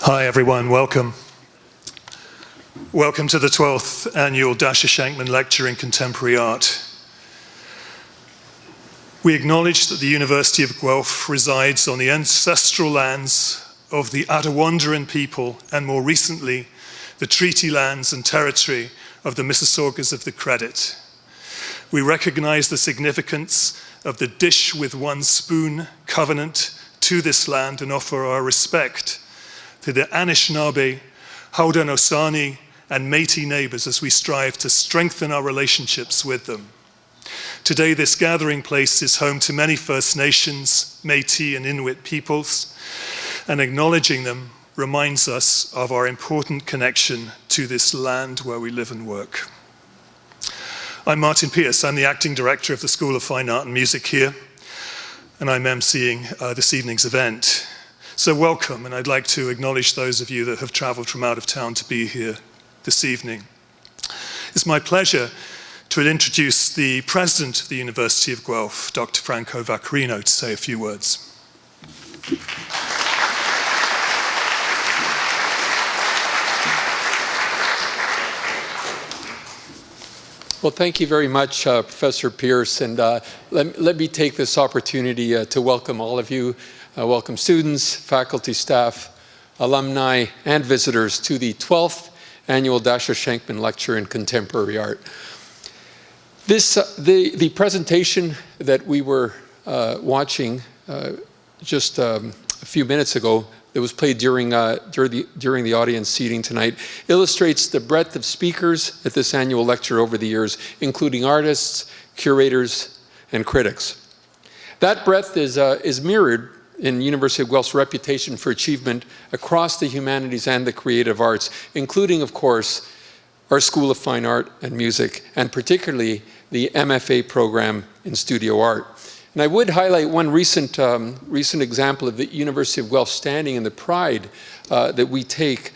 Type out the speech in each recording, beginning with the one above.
Hi everyone, welcome. Welcome to the 12th annual Nasher Shenkman Lecture in Contemporary Art. We acknowledge that the University of Guelph resides on the ancestral lands of the Attawandaron people and more recently, the treaty lands and territory of the Mississaugas of the Credit. We recognize the significance of the dish with one spoon covenant to this land and offer our respect to the Anishinaabe, Haudenosaunee, and Métis neighbors as we strive to strengthen our relationships with them. Today, this gathering place is home to many First Nations, Métis, and Inuit peoples, and acknowledging them reminds us of our important connection to this land where we live and work. I'm Martin Pierce. I'm the acting director of the School of Fine Art and Music here, and I'm emceeing this evening's event. So welcome, and I'd like to acknowledge those of you that have traveled from out of town to be here this evening. It's my pleasure to introduce the president of the University of Guelph, Dr. Franco Vaccarino, to say a few words. Well, thank you very much, Professor Pierce, and let me take this opportunity to welcome all of you. Welcome students, faculty, staff, alumni, and visitors to the 12th annual Nasher Shenkman Lecture in Contemporary Art. The presentation that we were watching just a few minutes ago, that was played during the audience seating tonight, illustrates the breadth of speakers at this annual lecture over the years, including artists, curators, and critics. That breadth is mirrored in University of Guelph's reputation for achievement across the humanities and the creative arts, including, of course, our School of Fine Art and Music, and particularly the MFA program in studio art. And I would highlight one recent example of the University of Guelph standing and the pride that we take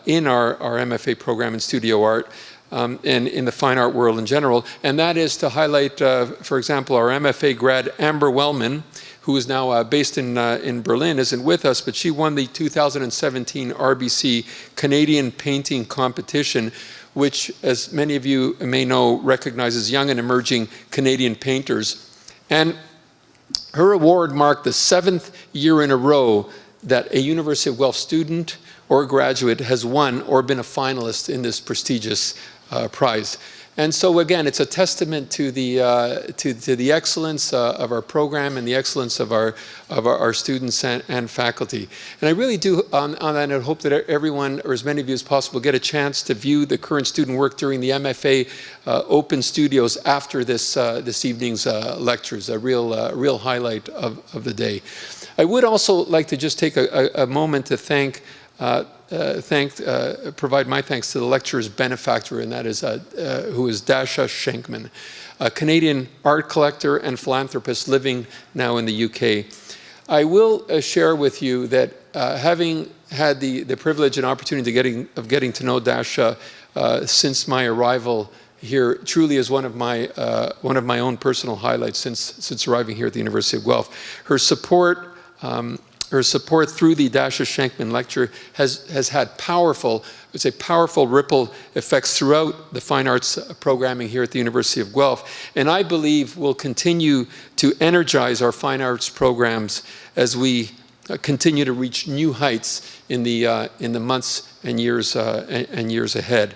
in our MFA program in studio art and in the fine art world in general, and that is to highlight, for example, our MFA grad Amber Wellman, who is now based in Berlin, isn't with us, but she won the 2017 RBC Canadian Painting Competition, which, as many of you may know, recognizes young and emerging Canadian painters. And her award marked the 7th year in a row that a University of Guelph student or graduate has won or been a finalist in this prestigious prize. And so again, it's a testament to the excellence of our program and the excellence of our students and faculty. And I really do, on that note, hope that everyone, or as many of you as possible, get a chance to view the current student work during the MFA Open Studios after this evening's lectures, a real highlight of the day. I would also like to just take a moment to provide my thanks to the lecturer's benefactor, and that is who is Nasher Shenkman, a Canadian art collector and philanthropist living now in the UK. I will share with you that having had the privilege and opportunity of getting to know Nasher since my arrival here, truly is one of my own personal highlights since arriving here at the University of Guelph. Her support through the Nasher Shenkman Lecture has had powerful ripple effects throughout the fine arts programming here at the University of Guelph, and I believe will continue to energize our fine arts programs as we continue to reach new heights in the months and years ahead.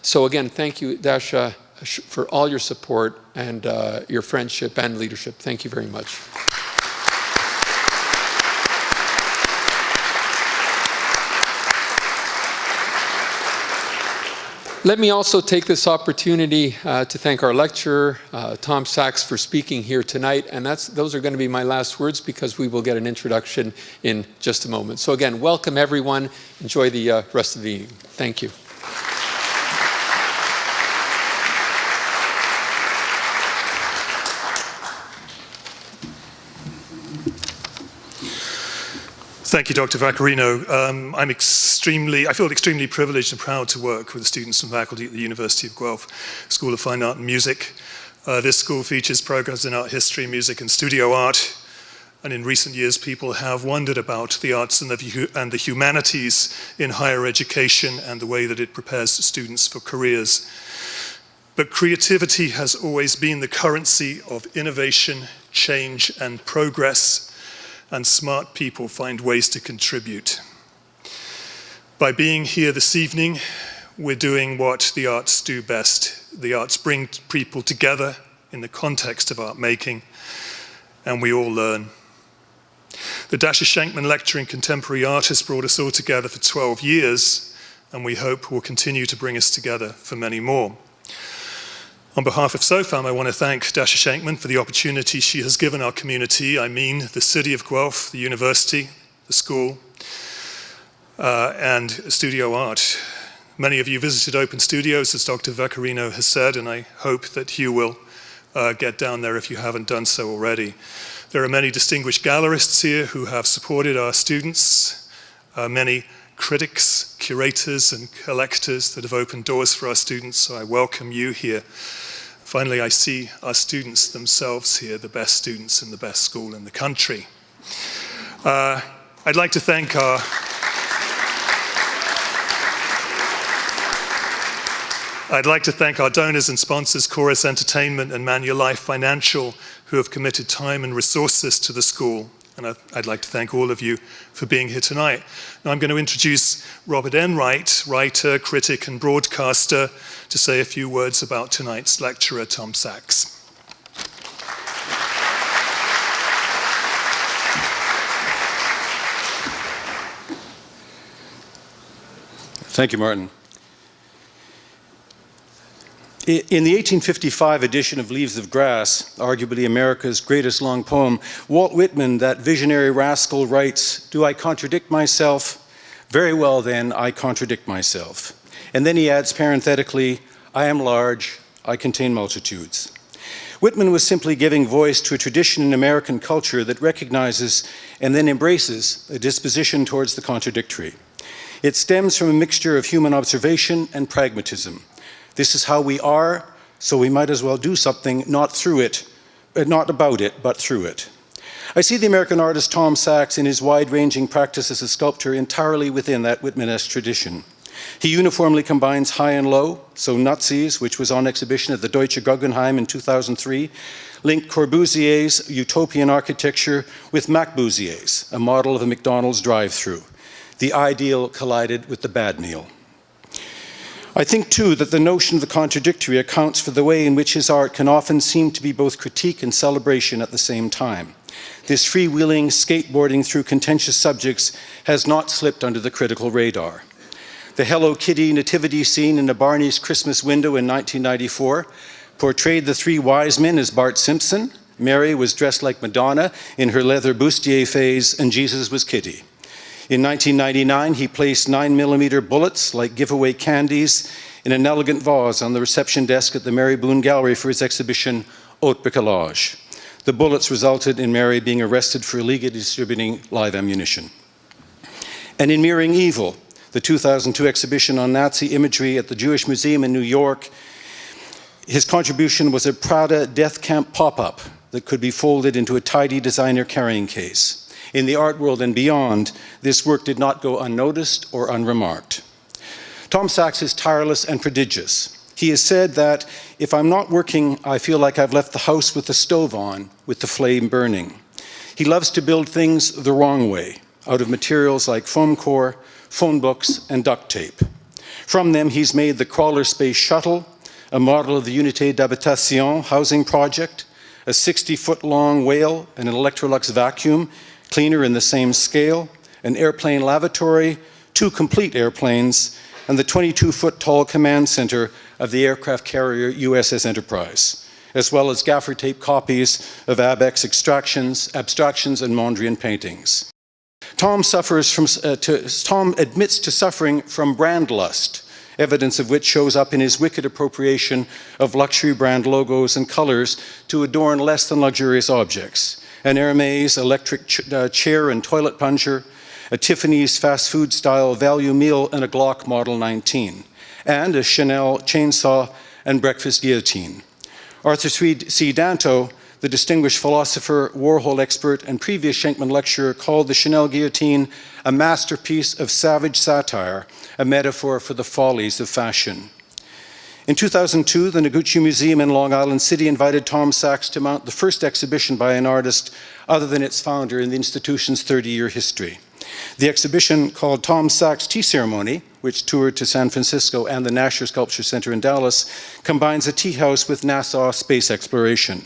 So again, thank you, Nasher, for all your support and your friendship and leadership. Thank you very much. Let me also take this opportunity to thank our lecturer, Tom Sachs, for speaking here tonight. And those are going to be my last words because we will get an introduction in just a moment. So again, welcome everyone. Enjoy the rest of the evening. Thank you. Thank you, Dr. Vaccarino. I feel extremely privileged and proud to work with the students and faculty at the University of Guelph School of Fine Art and Music. This school features programs in art history, music, and studio art. And in recent years, people have wondered about the arts and the humanities in higher education and the way that it prepares students for careers. But creativity has always been the currency of innovation, change, and progress, and smart people find ways to contribute. By being here this evening, we're doing what the arts do best. The arts bring people together in the context of art making, and we all learn. The Nasher Shenkman Lecture in Contemporary Art has brought us all together for 12 years, and we hope will continue to bring us together for many more. On behalf of SOFAM, I want to thank Nasher Shenkman for the opportunity she has given our community. I mean the city of Guelph, the university, the school, and Studio Art. Many of you visited Open Studios, as Dr. Vaccarino has said, and I hope that you will get down there if you haven't done so already. There are many distinguished gallerists here who have supported our students, many critics, curators, and collectors that have opened doors for our students, so I welcome you here. Finally, I see our students themselves here, the best students in the best school in the country. I'd like to thank our donors and sponsors, Chorus Entertainment and Manulife Financial, who have committed time and resources to the school. And I'd like to thank all of you for being here tonight. Now I'm going to introduce Robert Enright, writer, critic, and broadcaster, to say a few words about tonight's lecturer, Tom Sachs. Thank you, Martin. In the 1855 edition of Leaves of Grass, arguably America's greatest long poem, Walt Whitman, that visionary rascal, writes, "Do I contradict myself? Very well then, I contradict myself." And then he adds parenthetically, "I am large, I contain multitudes." Whitman was simply giving voice to a tradition in American culture that recognizes and then embraces a disposition towards the contradictory. It stems from a mixture of human observation and pragmatism. This is how we are, so we might as well do something not about it, but through it. I see the American artist Tom Sachs in his wide-ranging practice as a sculptor entirely within that Whitman-esque tradition. He uniformly combines high and low, so Nutsy's, which was on exhibition at the Deutsche Guggenheim in 2003, linked Corbusier's utopian architecture with Macbusier's, a model of a McDonald's drive-through. The ideal collided with the bad meal. I think, too, that the notion of the contradictory accounts for the way in which his art can often seem to be both critique and celebration at the same time. This freewheeling skateboarding through contentious subjects has not slipped under the critical radar. The Hello Kitty nativity scene in a Barney's Christmas window in 1994 portrayed the three wise men as Bart Simpson. Mary was dressed like Madonna in her leather bustier phase, and Jesus was Kitty. In 1999, he placed 9mm bullets, like giveaway candies, in an elegant vase on the reception desk at the Mary Boone Gallery for his exhibition, Haute Bricolage. The bullets resulted in Mary being arrested for illegally distributing live ammunition. And in Mirroring Evil, the 2002 exhibition on Nazi imagery at the Jewish Museum in New York, his contribution was a Prada death camp pop-up that could be folded into a tidy designer carrying case. In the art world and beyond, this work did not go unnoticed or unremarked. Tom Sachs is tireless and prodigious. He has said that, "If I'm not working, I feel like I've left the house with the stove on, with the flame burning." He loves to build things the wrong way, out of materials like foam core, phone books, and duct tape. From them, he's made the Crawler Space Shuttle, a model of the Unité d'Habitation housing project, a 60-foot-long whale, and an Electrolux vacuum, cleaner in the same scale, an airplane lavatory, 2 complete airplanes, and the 22-foot-tall command center of the aircraft carrier USS Enterprise, as well as gaffer tape copies of Abex abstractions, and Mondrian paintings. Tom admits to suffering from brand lust, evidence of which shows up in his wicked appropriation of luxury brand logos and colors to adorn less than luxurious objects. An Hermes electric chair and toilet plunger, a Tiffany's fast food style value meal, and a Glock Model 19, and a Chanel chainsaw and breakfast guillotine. Arthur C. Danto, the distinguished philosopher, Warhol expert, and previous Shenkman lecturer called the Chanel guillotine a masterpiece of savage satire, a metaphor for the follies of fashion. In 2002, the Noguchi Museum in Long Island City invited Tom Sachs to mount the first exhibition by an artist other than its founder in the institution's 30-year history. The exhibition, called Tom Sachs Tea Ceremony, which toured to San Francisco and the Nasher Sculpture Center in Dallas, combines a tea house with NASA space exploration.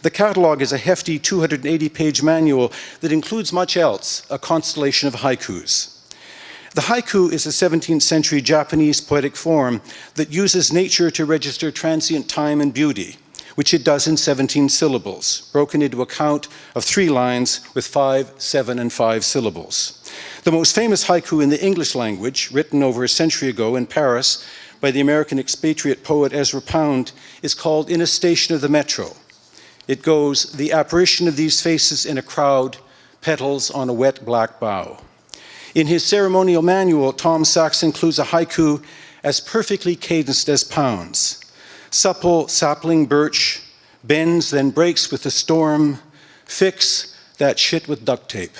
The catalog is a hefty 280-page manual that includes much else, a constellation of haikus. The haiku is a 17th century Japanese poetic form that uses nature to register transient time and beauty, which it does in 17 syllables, broken into a count of 3 lines with 5, 7, and 5 syllables. The most famous haiku in the English language, written over a century ago in Paris by the American expatriate poet Ezra Pound, is called In a Station of the Metro. It goes, "The apparition of these faces in a crowd, petals on a wet black bough." In his ceremonial manual, Tom Sachs includes a haiku as perfectly cadenced as Pound's. Supple sapling birch, bends then breaks with the storm, fix that shit with duct tape.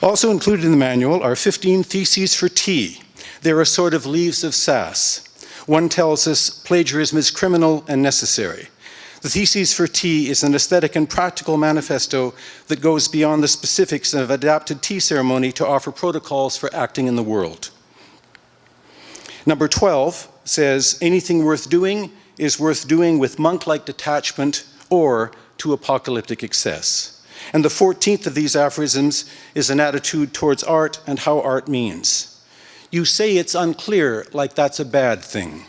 Also included in the manual are 15 theses for tea. They're a sort of leaves of sass. One tells us plagiarism is criminal and necessary. The Theses for Tea is an aesthetic and practical manifesto that goes beyond the specifics of adapted tea ceremony to offer protocols for acting in the world. Number 12 says, anything worth doing is worth doing with monk-like detachment or to apocalyptic excess. And the 14th of these aphorisms is an attitude towards art and how art means. You say it's unclear, like that's a bad thing.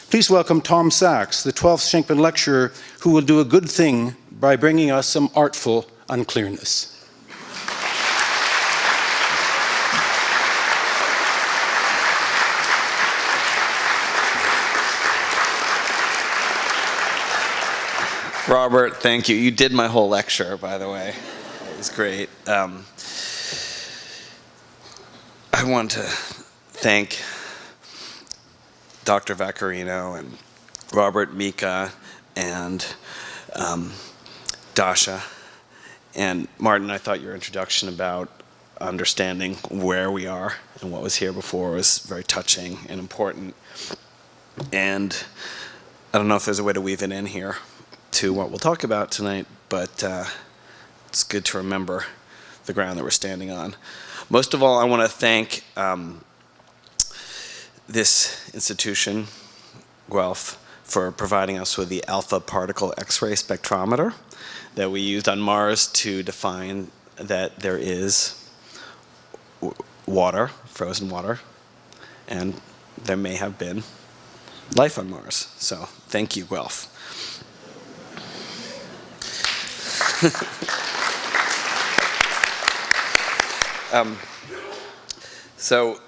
Please welcome Tom Sachs, the 12th Shenkman lecturer, who will do a good thing by bringing us some artful unclearness. Robert, thank you. You did my whole lecture, by the way. It was great. I want to thank Dr. Vaccarino and Robert, Mika, and Dasha. And Martin, I thought your introduction about understanding where we are and what was here before was very touching and important. And I don't know if there's a way to weave it in here to what we'll talk about tonight, but it's good to remember the ground that we're standing on. Most of all, I want to thank this institution, Guelph, for providing us with the alpha particle X-ray spectrometer that we used on Mars to define that there is water, frozen water, and there may have been life on Mars. So thank you, Guelph. So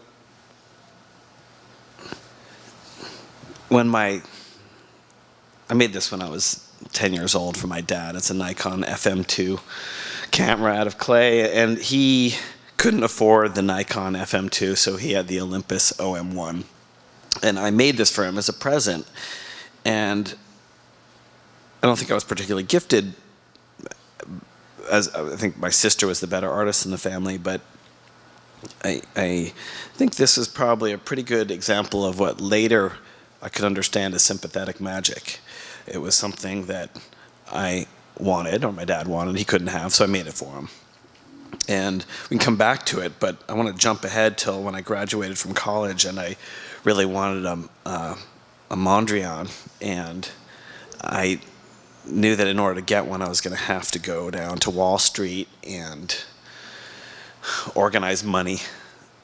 I made this when I was 10 years old for my dad. It's a Nikon FM2 camera out of clay, and he couldn't afford the Nikon FM2, so he had the Olympus OM1. And I made this for him as a present, and I don't think I was particularly gifted, as I think my sister was the better artist in the family, but I think this is probably a pretty good example of what later I could understand as sympathetic magic. It was something that I wanted, or my dad wanted, he couldn't have, so I made it for him. And we can come back to it, but I want to jump ahead till when I graduated from college, and I really wanted a Mondrian, and I knew that in order to get one, I was going to have to go down to Wall Street and organize money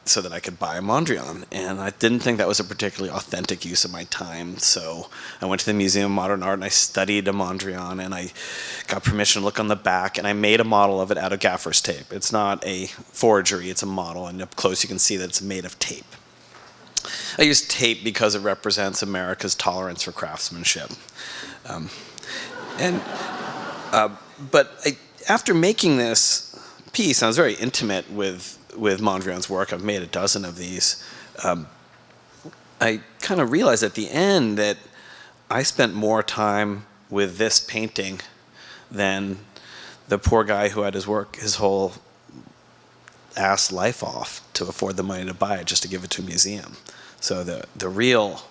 so that I could buy a Mondrian. And I didn't think that was a particularly authentic use of my time. So I went to the Museum of Modern Art and I studied a Mondrian, and I got permission to look on the back, and I made a model of it out of gaffer's tape. It's not a forgery, it's a model, and up close you can see that it's made of tape. I use tape because it represents America's tolerance for craftsmanship. But after making this piece, I was very intimate with Mondrian's work. I've made a dozen of these. I kind of realized at the end that I spent more time with this painting than the poor guy who had his whole ass life off to afford the money to buy it just to give it to a museum. So the real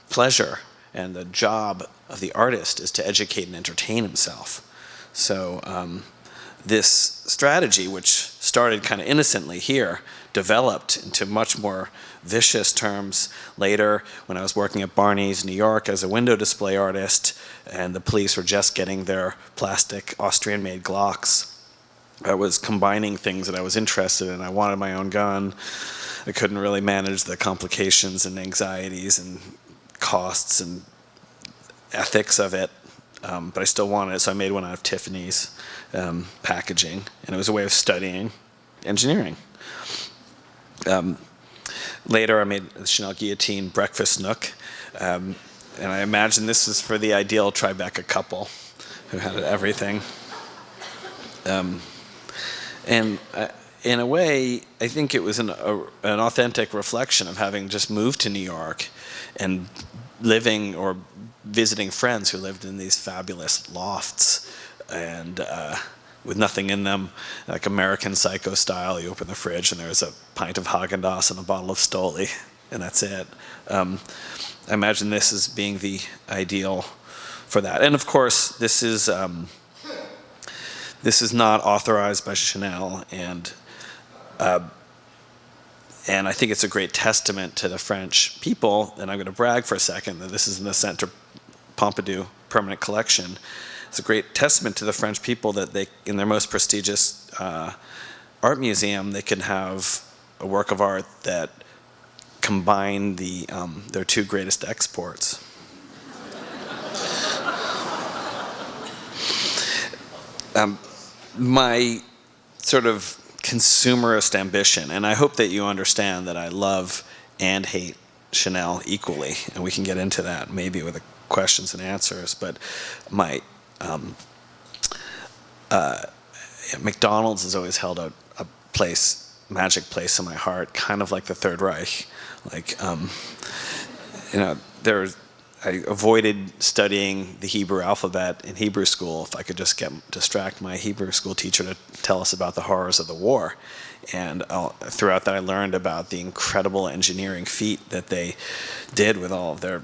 pleasure and the job of the artist is to educate and entertain himself. So this strategy, which started kind of innocently here, developed into much more vicious terms later when I was working at Barney's, New York as a window display artist, and the police were just getting their plastic Austrian-made Glocks. I was combining things that I was interested in. I wanted my own gun. I couldn't really manage the complications and anxieties and costs and ethics of it, but I still wanted it, so I made one out of Tiffany's packaging, and it was a way of studying engineering. Later, I made the Chanel Guillotine Breakfast Nook, and I imagine this was for the ideal Tribeca couple who had everything. And in a way, I think it was an authentic reflection of having just moved to New York and living or visiting friends who lived in these fabulous lofts and with nothing in them, like American Psycho style. You open the fridge and there's a pint of Haagen-Dazs and a bottle of Stoli, and that's it. I imagine this as being the ideal for that. And of course, this is not authorized by Chanel, and I think it's a great testament to the French people, and I'm going to brag for a second that this is in the Centre Pompidou permanent collection. It's a great testament to the French people that they, in their most prestigious art museum, they can have a work of art that combine their two greatest exports. My sort of consumerist ambition, and I hope that you understand that I love and hate Chanel equally, and we can get into that maybe with the questions and answers, but my McDonald's has always held a magic place in my heart, kind of like the Third Reich. Like, I avoided studying the Hebrew alphabet in Hebrew school if I could just distract my Hebrew school teacher to tell us about the horrors of the war. And throughout that, I learned about the incredible engineering feat that they did with all of their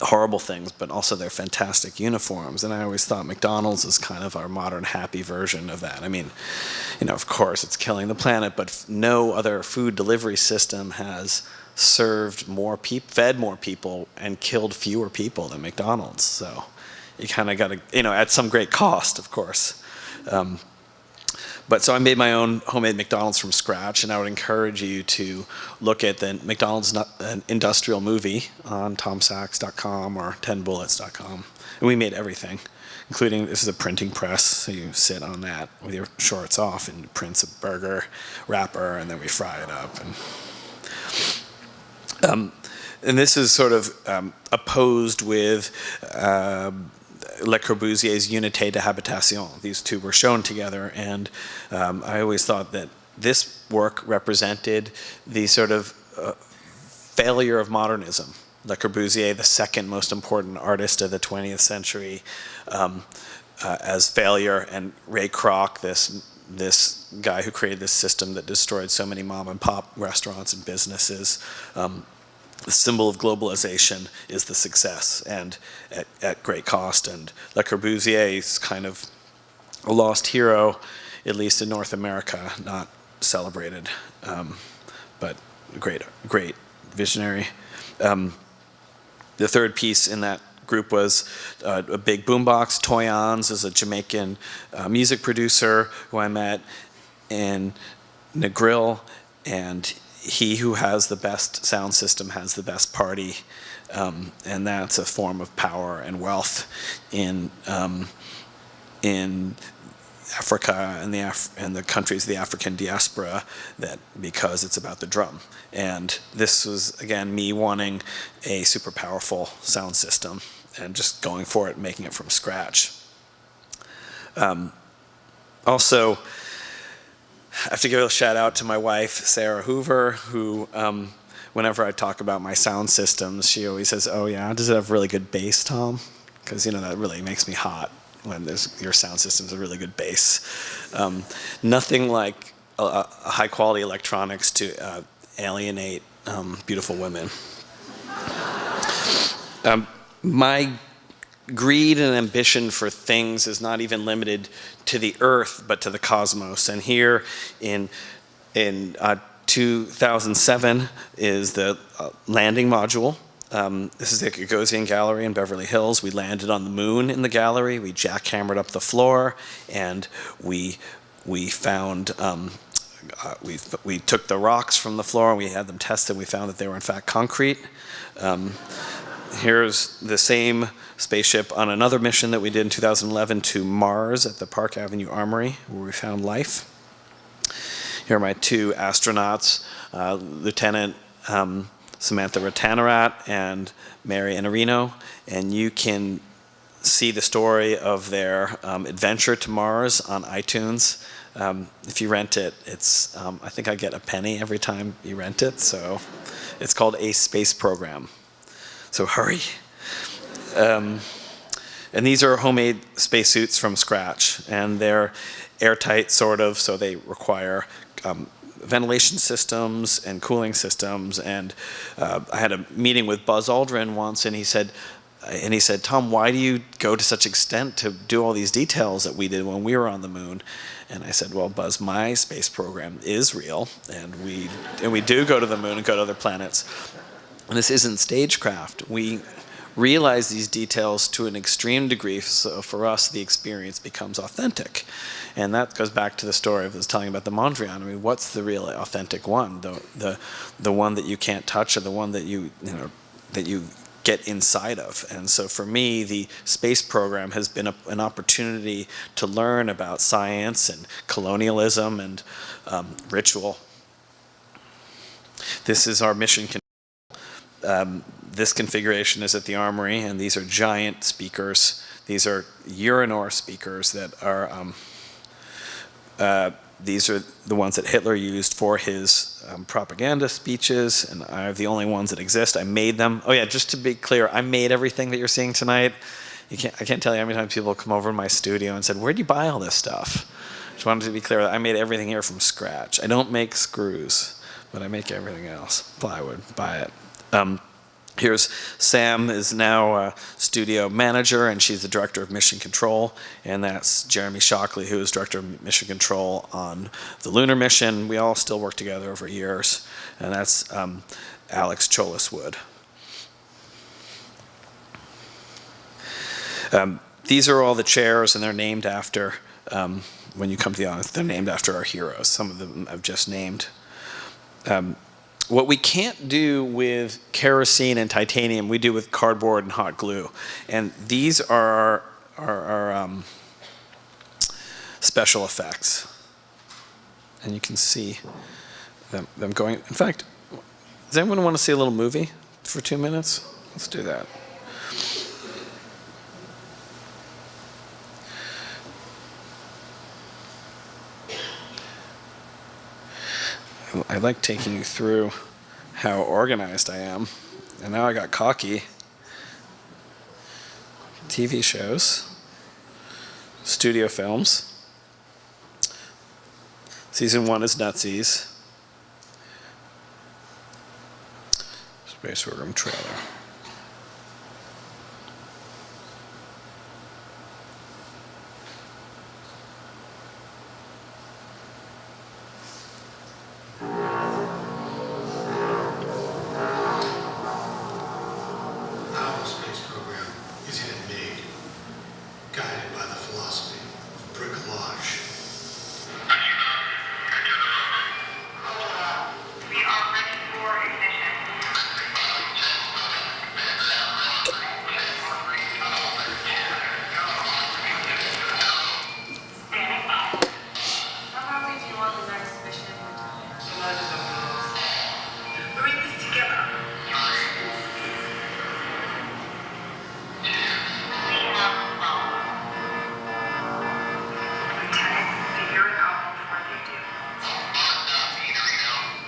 horrible things, but also their fantastic uniforms. And I always thought McDonald's is kind of our modern happy version of that. I mean, of course, it's killing the planet, but no other food delivery system has served more people, fed more people, and killed fewer people than McDonald's. So you kind of got to, at some great cost, of course. But so I made my own homemade McDonald's from scratch, and I would encourage you to look at the McDonald's industrial movie on tomsachs.com or 10bullets.com. And we made everything, including, this is a printing press, so you sit on that with your shorts off and it prints a burger wrapper, and then we fry it up. And this is sort of opposed with Le Corbusier's Unité de Habitation. These two were shown together, and I always thought that this work represented the sort of failure of modernism. Le Corbusier, the second most important artist of the 20th century, as failure, and Ray Kroc, this guy who created this system that destroyed so many mom and pop restaurants and businesses. The symbol of globalization is the success, and at great cost. And Le Corbusier is kind of a lost hero, at least in North America, not celebrated, but great visionary. The third piece in that group was a big boombox. Toyans is a Jamaican music producer who I met in Negril, and he who has the best sound system has the best party, and that's a form of power and wealth in Africa and the countries of the African diaspora, that because it's about the drum. And this was, again, me wanting a super powerful sound system and just going for it, making it from scratch. Also, I have to give a shout out to my wife, Sarah Hoover, who whenever I talk about my sound systems, she always says, "Oh yeah, does it have really good bass, Tom?" Because that really makes me hot when your sound system's a really good bass. Nothing like a high quality electronics to alienate beautiful women. My greed and ambition for things is not even limited to the earth, but to the cosmos. And here in 2007 is the landing module. This is the Gagosian Gallery in Beverly Hills. We landed on the moon in the gallery. We jackhammered up the floor, and we found we took the rocks from the floor and we had them tested. We found that they were in fact concrete. Here's the same spaceship on another mission that we did in 2011 to Mars at the Park Avenue Armory, where we found life. Here are my two astronauts, Lieutenant Samantha Ratanarat and Mary Iannarino, and you can see the story of their adventure to Mars on iTunes. If you rent it, it's I think I get a penny every time you rent it, so it's called A Space Program. So hurry. And these are homemade spacesuits from scratch, and they're airtight, sort of, so they require ventilation systems and cooling systems. And I had a meeting with Buzz Aldrin once, and he said, "Tom, why do you go to such extent to do all these details that we did when we were on the moon?" And I said, "Well, Buzz, my space program is real, and we do go to the moon and go to other planets. And this isn't stagecraft. We realize these details to an extreme degree, so for us, the experience becomes authentic." And that goes back to the story I was telling about the Mondrian. I mean, what's the real authentic one? The one that you can't touch, or the one that you get inside of. And so for me, the space program has been an opportunity to learn about science and colonialism and ritual. This is our mission. This configuration is at the Armory, and these are giant speakers. These are Urinor speakers that are, these are the ones that Hitler used for his propaganda speeches, and I have the only ones that exist. I made them. Oh yeah, just to be clear, I made everything that you're seeing tonight. I can't tell you how many times people come over to my studio and said, "Where'd you buy all this stuff?" Just wanted to be clear that I made everything here from scratch. I don't make screws, but I make everything else. Plywood, buy it. Here's Sam, is now a studio manager, and she's the director of Mission Control. And that's Jeremy Shockley, who is director of Mission Control on the lunar mission. We all still work together over years. And that's Alex Choliswood. These are all the chairs, and they're named after, when you come to the audience, they're named after our heroes. Some of them I've just named. What we can't do with kerosene and titanium, we do with cardboard and hot glue. And these are our special effects. And you can see them going. In fact, does anyone want to see a little movie for 2 minutes? Let's do that. I like taking you through how organized I am. And now I got cocky. TV shows, studio films. Season 1 is Nutsy's. Space Program trailer.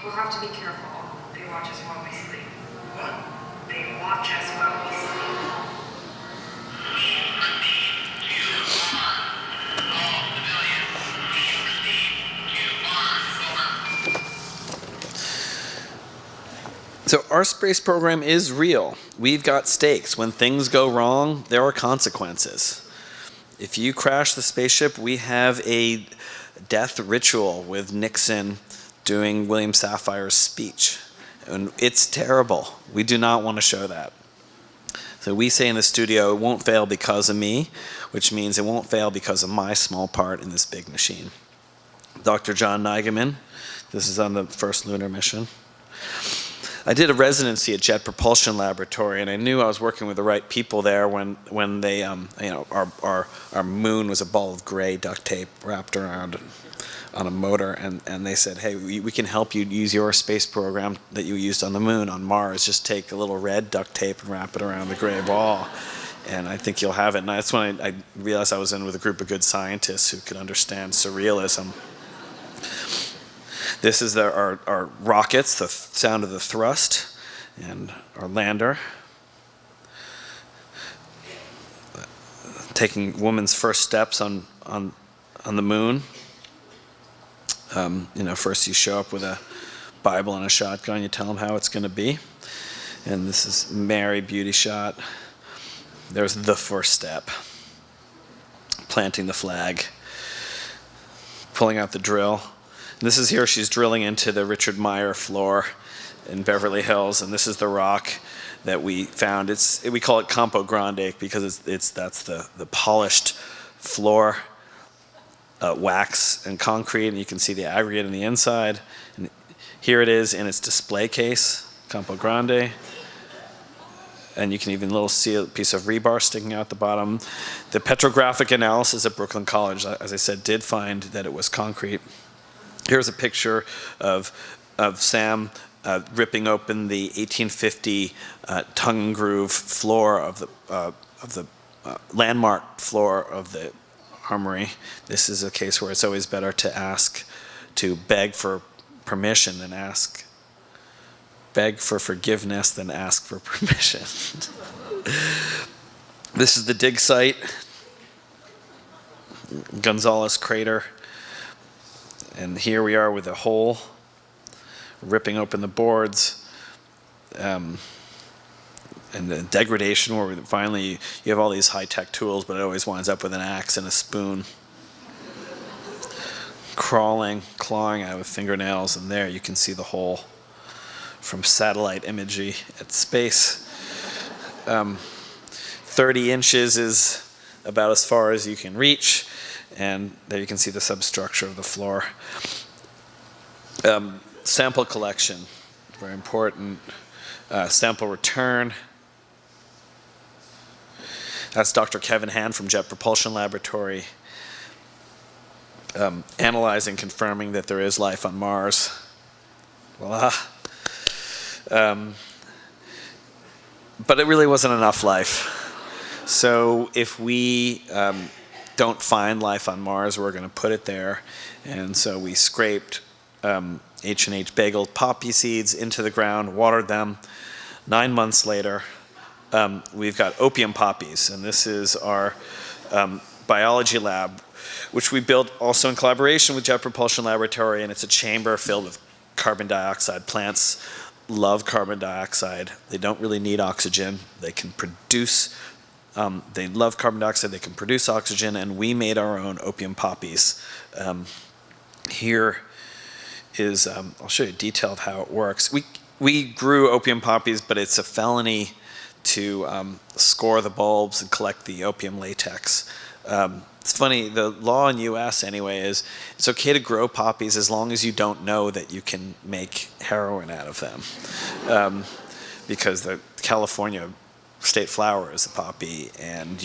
We'll have to be careful. They watch us while we sleep. What? They watch us while we sleep. So our space program is real. We've got stakes. When things go wrong, there are consequences. If you crash the spaceship, we have a death ritual with Nixon doing William Sapphire's speech. And it's terrible. We do not want to show that. So we say in the studio, it won't fail because of me, which means it won't fail because of my small part in this big machine. Dr. John Nigaman, this is on the first lunar mission. I did a residency at Jet Propulsion Laboratory, and I knew I was working with the right people there when they, our moon was a ball of gray duct tape wrapped around on a motor, and they said, hey, we can help you use your space program that you used on the moon on Mars. Just take a little red duct tape and wrap it around the gray ball, and I think you'll have it. And that's when I realized I was in with a group of good scientists who could understand surrealism. This is our rockets, the sound of the thrust, and our lander. Taking woman's first steps on the moon. First you show up with a Bible and a shotgun, you tell them how it's going to be. And this is Mary, beauty shot. There's the first step. Planting the flag. Pulling out the drill. This is here, she's drilling into the Richard Meier floor in Beverly Hills, and this is the rock that we found. We call it Campo Grande because that's the polished floor, wax and concrete, and you can see the aggregate on the inside. And here it is in its display case, Campo Grande. And you can even see a piece of rebar sticking out the bottom. The petrographic analysis at Brooklyn College, as I said, did find that it was concrete. Here's a picture of Sam ripping open the 1850 tongue and groove floor of the landmark floor of the armory. This is a case where it's always better to beg for permission than beg for forgiveness than ask for permission. This is the dig site, Gonzales crater. And here we are with a hole, ripping open the boards, and the degradation where finally you have all these high-tech tools, but it always winds up with an axe and a spoon. Crawling, clawing out with fingernails, and there you can see the hole from satellite imagery at space. 30 inches is about as far as you can reach. And there you can see the substructure of the floor. Sample collection, very important. Sample return. That's Dr. Kevin Hand from Jet Propulsion Laboratory, analyzing, confirming that there is life on Mars. Voila. But it really wasn't enough life. So if we don't find life on Mars, we're going to put it there. And so we scraped H&H bagel poppy seeds into the ground, watered them. 9 months later, we've got opium poppies, and this is our biology lab, which we built also in collaboration with Jet Propulsion Laboratory, and it's a chamber filled with carbon dioxide. Plants love carbon dioxide. They don't really need oxygen. They can produce they love carbon dioxide, they can produce oxygen, and we made our own opium poppies. Here is, I'll show you a detail of how it works. We grew opium poppies, but it's a felony to score the bulbs and collect the opium latex. It's funny, the law in US anyway is it's okay to grow poppies as long as you don't know that you can make heroin out of them. Because the California state flower is a poppy, and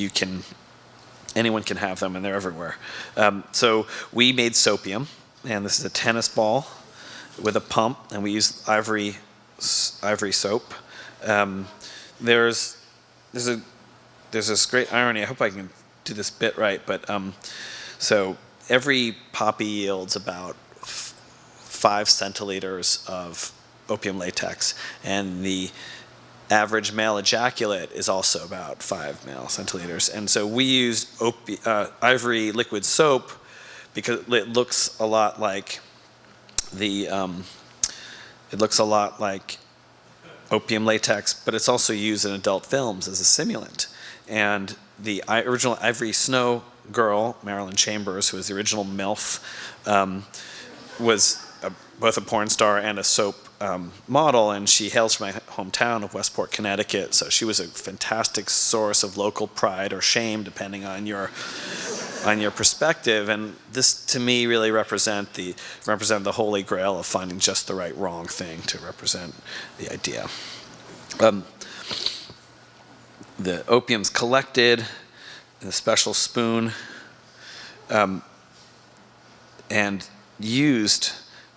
anyone can have them, and they're everywhere. So we made soapium, and this is a tennis ball with a pump, and we use ivory soap. There's this great irony. I hope I can do this bit right, but so every poppy yields about 5 centiliters of opium latex, and the average male ejaculate is also about 5 male centiliters. And so we used ivory liquid soap because it looks a lot like opium latex, but it's also used in adult films as a simulant. And the original Ivory Snow girl, Marilyn Chambers, who was the original MILF, was both a porn star and a soap model, and she hails from my hometown of Westport, Connecticut. So she was a fantastic source of local pride or shame, depending on your perspective. And this, to me, really represent the holy grail of finding just the right wrong thing to represent the idea. The opium's collected in a special spoon and used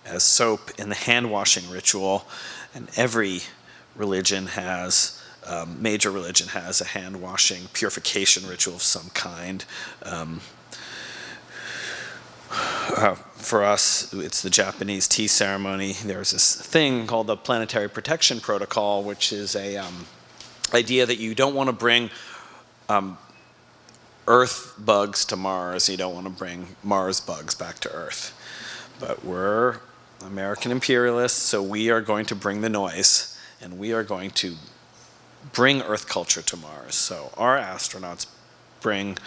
as soap in the hand-washing ritual, and every religion has, major religion has a hand-washing purification ritual of some kind. For us, it's the Japanese tea ceremony. There's this thing called the Planetary Protection Protocol, which is a idea that you don't want to bring Earth bugs to Mars. You don't want to bring Mars bugs back to Earth. But we're American imperialists, so we are going to bring the noise, and we are going to bring Earth culture to Mars. So our astronauts bring,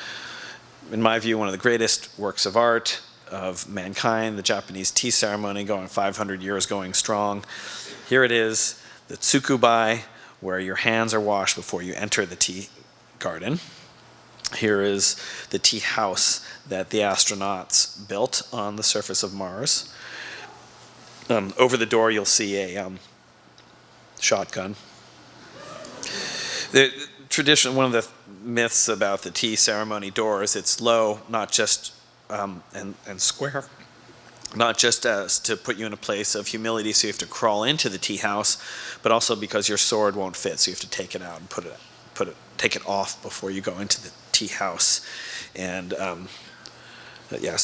in my view, one of the greatest works of art of mankind, the Japanese tea ceremony, going 500 years going strong. Here it is, the tsukubai, where your hands are washed before you enter the tea garden. Here is the tea house that the astronauts built on the surface of Mars. Over the door, you'll see a shotgun. The tradition, one of the myths about the tea ceremony door is it's low, not just and square, not just as to put you in a place of humility, so you have to crawl into the tea house, but also because your sword won't fit, so you have to take it out and take it off before you go into the tea house. And yeah,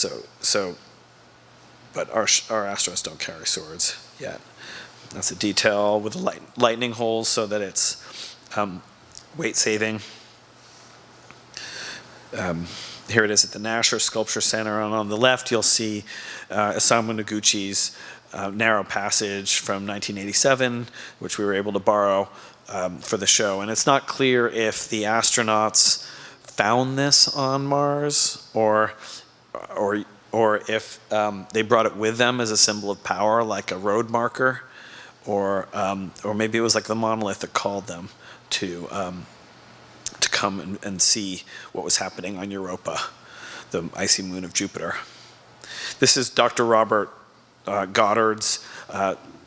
but our astronauts don't carry swords yet. That's a detail with the lightning holes so that it's weight saving. Here it is at the Nasher Sculpture Center, and on the left you'll see Isamu Noguchi's narrow passage from 1987, which we were able to borrow for the show. And it's not clear if the astronauts found this on Mars or if they brought it with them as a symbol of power, like a road marker, or maybe it was like the monolith that called them to come and see what was happening on Europa, the icy moon of Jupiter. This is Dr. Robert Goddard's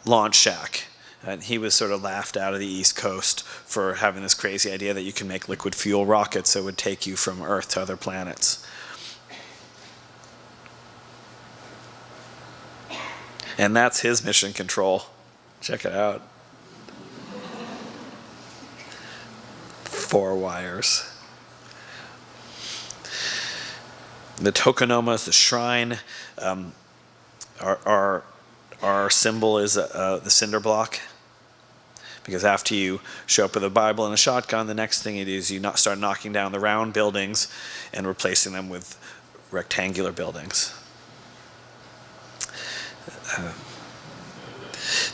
launch shack. And he was sort of laughed out of the East Coast for having this crazy idea that you can make liquid fuel rockets that would take you from Earth to other planets. And that's his mission control. Check it out. 4 wires. The tokonoma is the shrine. Our symbol is the cinder block. Because after you show up with a Bible and a shotgun, the next thing you do is you start knocking down the round buildings and replacing them with rectangular buildings.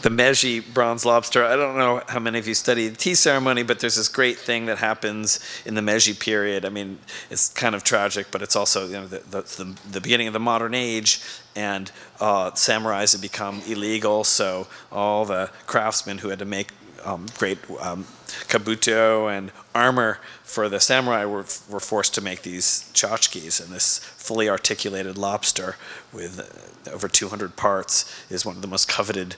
The Meiji bronze lobster, I don't know how many of you study the tea ceremony, but there's this great thing that happens in the Meiji period. I mean, it's kind of tragic, but it's also the beginning of the modern age, and samurais have become illegal, so all the craftsmen who had to make great kabuto and armor for the samurai were forced to make these tchotchkes, and this fully articulated lobster with over 200 parts is one of the most coveted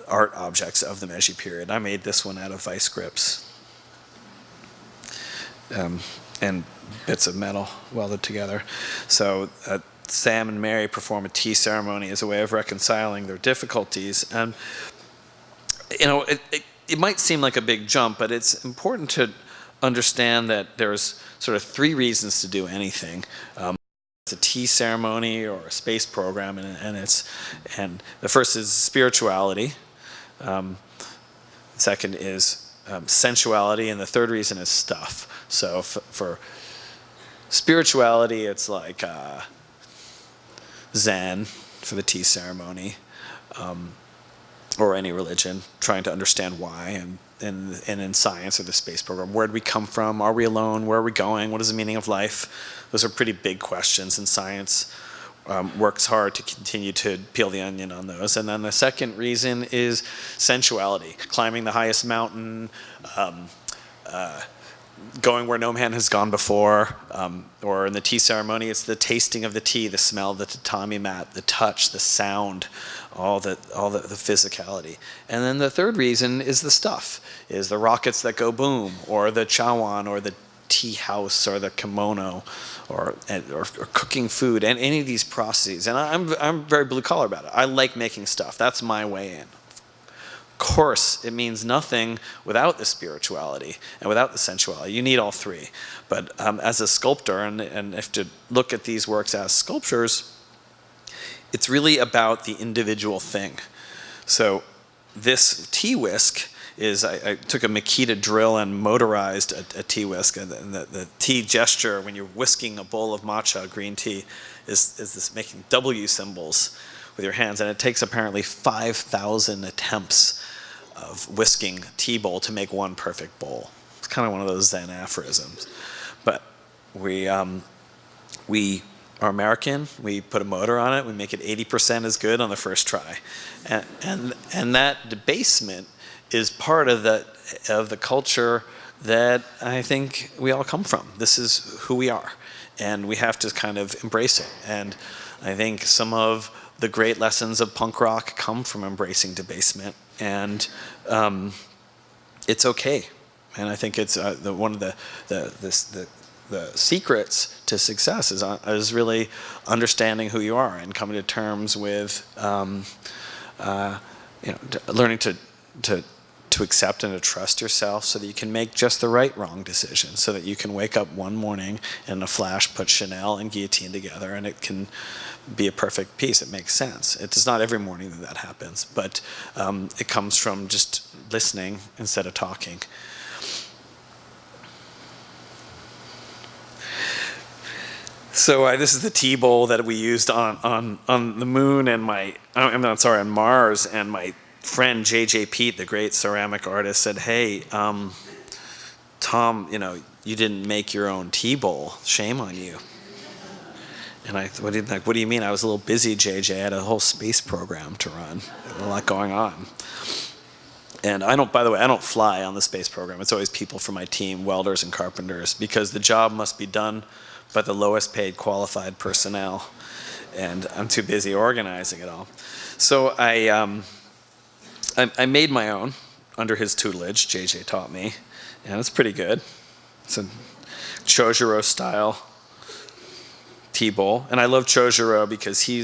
art objects of the Meiji period. I made this one out of vice grips and bits of metal welded together. So Sam and Mary perform a tea ceremony as a way of reconciling their difficulties. And it might seem like a big jump, but it's important to understand that there's sort of 3 reasons to do anything. It's a tea ceremony or a space program, and the first is spirituality. Second is sensuality, and the third reason is stuff. So for spirituality, it's like Zen for the tea ceremony, or any religion, trying to understand why, and in science or the space program, where did we come from? Are we alone? Where are we going? What is the meaning of life? Those are pretty big questions, and science works hard to continue to peel the onion on those. And then the second reason is sensuality, climbing the highest mountain, going where no man has gone before, or in the tea ceremony, it's the tasting of the tea, the smell of the tatami mat, the touch, the sound, all the physicality. And then the third reason is the stuff, is the rockets that go boom, or the chawan, or the tea house, or the kimono, or cooking food, and any of these processes. And I'm very blue collar about it. I like making stuff. That's my way in. Of course, it means nothing without the spirituality and without the sensuality. You need all three. But as a sculptor, and if to look at these works as sculptures, it's really about the individual thing. So this tea whisk is, I took a Makita drill and motorized a tea whisk, and the tea gesture when you're whisking a bowl of matcha green tea is this making W symbols with your hands, and it takes apparently 5,000 attempts of whisking a tea bowl to make one perfect bowl. It's kind of one of those Zen aphorisms. But we are American. We put a motor on it. We make it 80% as good on the first try, and that debasement is part of the culture that I think we all come from. This is who we are, and we have to kind of embrace it. And I think some of the great lessons of punk rock come from embracing debasement, and it's okay. And I think it's one of the secrets to success is really understanding who you are and coming to terms with learning to accept and to trust yourself, so that you can make just the right wrong decision, so that you can wake up one morning and in a flash put Chanel and Guillotine together, and it can be a perfect piece. It makes sense. It's not every morning that happens, but it comes from just listening instead of talking. So this is the tea bowl that we used on the moon, and on Mars, and my friend J.J. Pete, the great ceramic artist, said, "Hey, Tom, you didn't make your own tea bowl. Shame on you." And what do you mean? I was a little busy, JJ. I had a whole space program to run. A lot going on. And by the way, I don't fly on the space program. It's always people from my team, welders and carpenters, because the job must be done by the lowest paid qualified personnel. And I'm too busy organizing it all. So I made my own under his tutelage. JJ taught me, and it's pretty good. It's a Chojuro style tea bowl, and I love Chojuro because he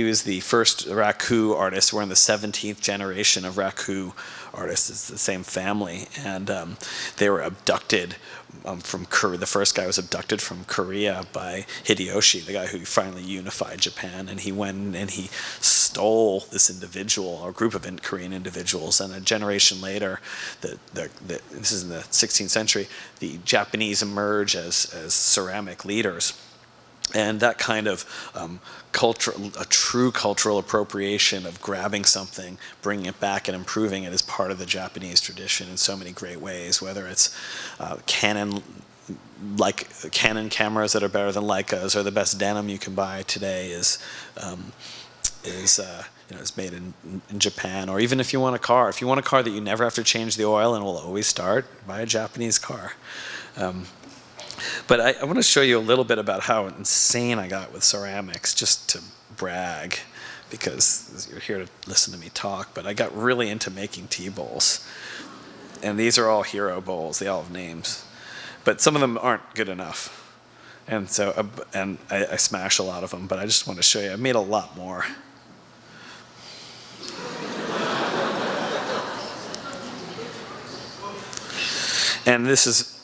was the first raku artist. We're in the 17th generation of raku artists. It's the same family, and they were abducted from Korea. The first guy was abducted from Korea by Hideyoshi, the guy who finally unified Japan, and he went and he stole this individual, or group of Korean individuals, and a generation later, this is in the 16th century, the Japanese emerge as ceramic leaders. And that kind of a true cultural appropriation of grabbing something, bringing it back, and improving it is part of the Japanese tradition in so many great ways. Whether it's Canon cameras that are better than Leicas, or the best denim you can buy today is made in Japan. Or even if you want a car that you never have to change the oil and will always start, buy a Japanese car. But I want to show you a little bit about how insane I got with ceramics, just to brag, because you're here to listen to me talk, but I got really into making tea bowls. And these are all hero bowls. They all have names. But some of them aren't good enough. And so, I smash a lot of them, but I just want to show you. I made a lot more. And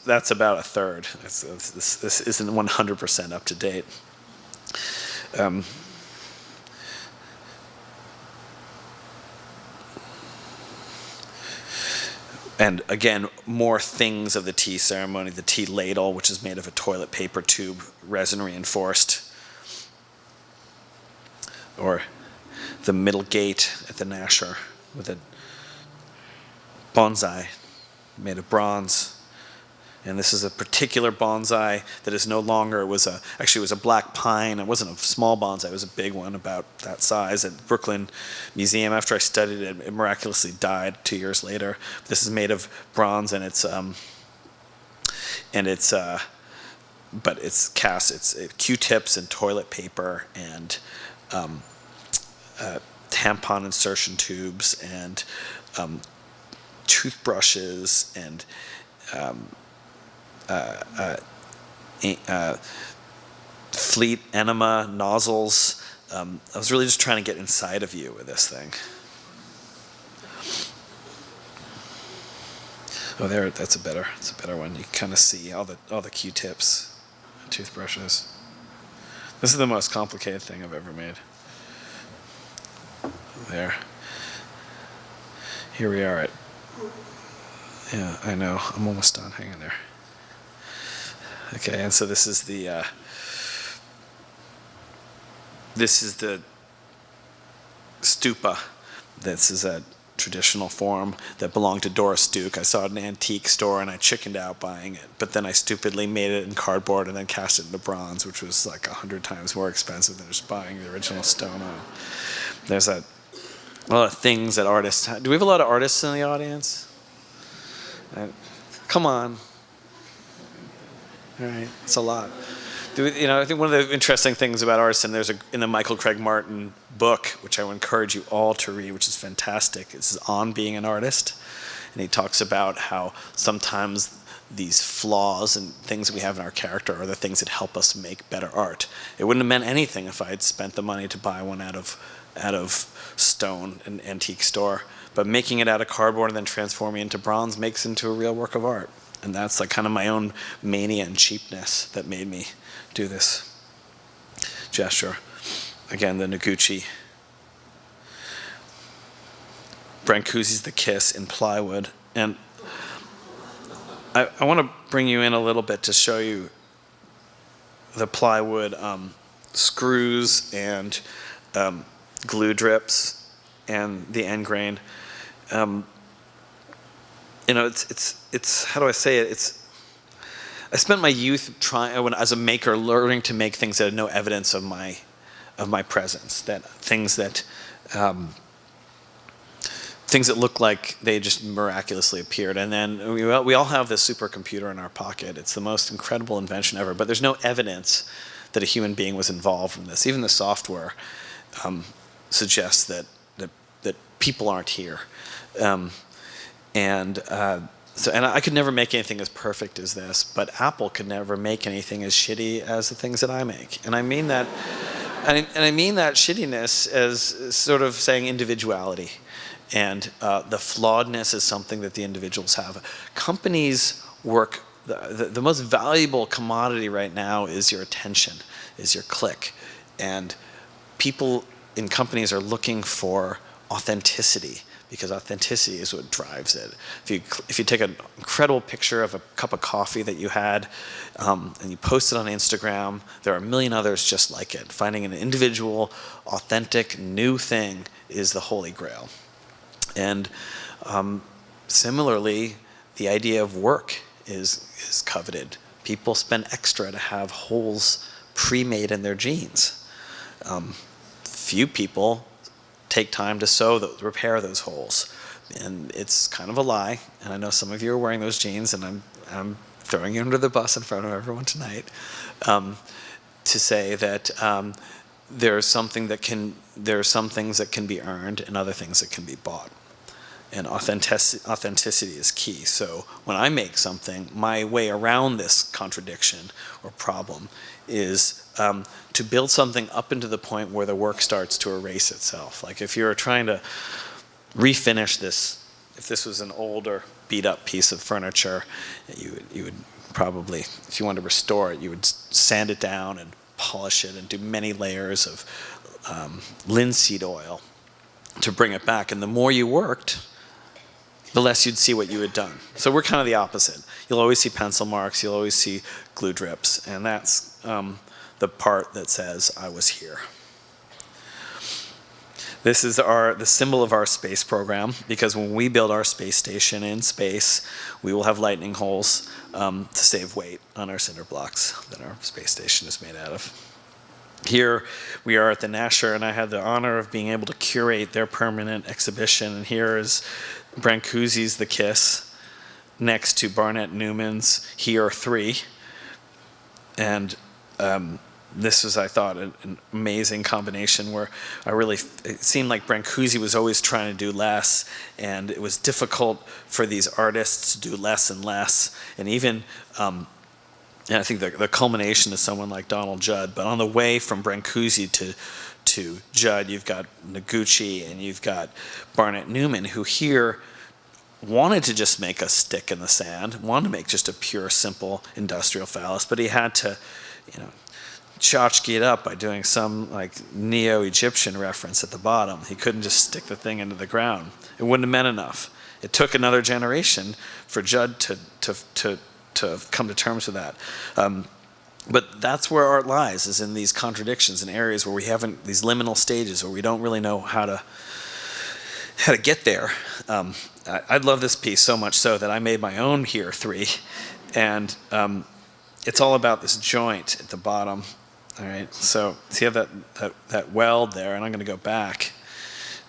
that's about a third. This isn't 100% up to date. And again, more things of the tea ceremony, the tea ladle, which is made of a toilet paper tube, resin reinforced. Or the middle gate at the Nasher with a bonsai made of bronze. And this is a particular bonsai that is no longer, actually it was a black pine. It wasn't a small bonsai, it was a big one about that size at Brooklyn Museum. After I studied it, it miraculously died 2 years later. This is made of bronze, and but it's cast, it's Q-tips and toilet paper and tampon insertion tubes and toothbrushes and fleet enema nozzles. I was really just trying to get inside of you with this thing. Oh, there, that's a better one. You can kind of see all the Q-tips, toothbrushes. This is the most complicated thing I've ever made. There. Here we are at. Yeah, I know. I'm almost done. Hang in there. Okay, and so this is the stupa. This is a traditional form that belonged to Doris Duke. I saw it in an antique store and I chickened out buying it, but then I stupidly made it in cardboard and then cast it into bronze, which was like 100 times more expensive than just buying the original stone. There's a lot of things that artists do. We have a lot of artists in the audience? Come on. All right, it's a lot. I think one of the interesting things about artists, and there's in the Michael Craig Martin book, which I would encourage you all to read, which is fantastic. This is on being an artist, and he talks about how sometimes these flaws and things we have in our character are the things that help us make better art. It wouldn't have meant anything if I had spent the money to buy one out of stone in an antique store, but making it out of cardboard and then transforming it into bronze makes it into a real work of art. And that's like kind of my own mania and cheapness that made me do this gesture. Again, the Noguchi. Brancusi's The Kiss in plywood. And I want to bring you in a little bit to show you the plywood screws and glue drips and the end grain. It's how do I say it? I spent my youth as a maker, learning to make things that had no evidence of my presence. Things that look like they just miraculously appeared. And then we all have this supercomputer in our pocket. It's the most incredible invention ever. But there's no evidence that a human being was involved in this. Even the software suggests that people aren't here. And I could never make anything as perfect as this, but Apple could never make anything as shitty as the things that I make. And I mean that, and I mean that shittiness as sort of saying individuality, and the flawedness is something that the individuals have. Companies work. The most valuable commodity right now is your attention, is your click, and people in companies are looking for authenticity, because authenticity is what drives it. If you take an incredible picture of a cup of coffee that you had and you post it on Instagram, there are a million others just like it. Finding an individual, authentic, new thing is the holy grail. And similarly, the idea of work is coveted. People spend extra to have holes pre-made in their jeans. Few people take time to repair those holes, and it's kind of a lie. And I know some of you are wearing those jeans, and I'm throwing you under the bus in front of everyone tonight to say that there are some things that can be earned and other things that can be bought. And authenticity is key. So when I make something, my way around this contradiction or problem is to build something up into the point where the work starts to erase itself. Like if you're trying to refinish this, if this was an older beat up piece of furniture, you would probably, if you wanted to restore it, you would sand it down and polish it and do many layers of linseed oil to bring it back. And the more you worked, the less you'd see what you had done. So we're kind of the opposite. You'll always see pencil marks, you'll always see glue drips, and that's the part that says, I was here. This is the symbol of our space program, because when we build our space station in space, we will have lightning holes to save weight on our cinder blocks that our space station is made out of. Here we are at the Nasher, and I had the honor of being able to curate their permanent exhibition. And here is Brancusi's The Kiss next to Barnett Newman's Here 3. And this was, I thought, an amazing combination where it seemed like Brancusi was always trying to do less, and it was difficult for these artists to do less and less. And even, and I think the culmination is someone like Donald Judd, but on the way from Brancusi to Judd, you've got Noguchi and you've got Barnett Newman, who here wanted to just make a stick in the sand, wanted to make just a pure, simple industrial phallus, but he had to, tchotchke it up by doing some like neo-Egyptian reference at the bottom. He couldn't just stick the thing into the ground. It wouldn't have meant enough. It took another generation for Judd to come to terms with that. But that's where art lies, is in these contradictions, in areas where we haven't, these liminal stages where we don't really know how to get there. I love this piece so much so that I made my own Here 3, and it's all about this joint at the bottom. All right, so see that weld there, and I'm going to go back.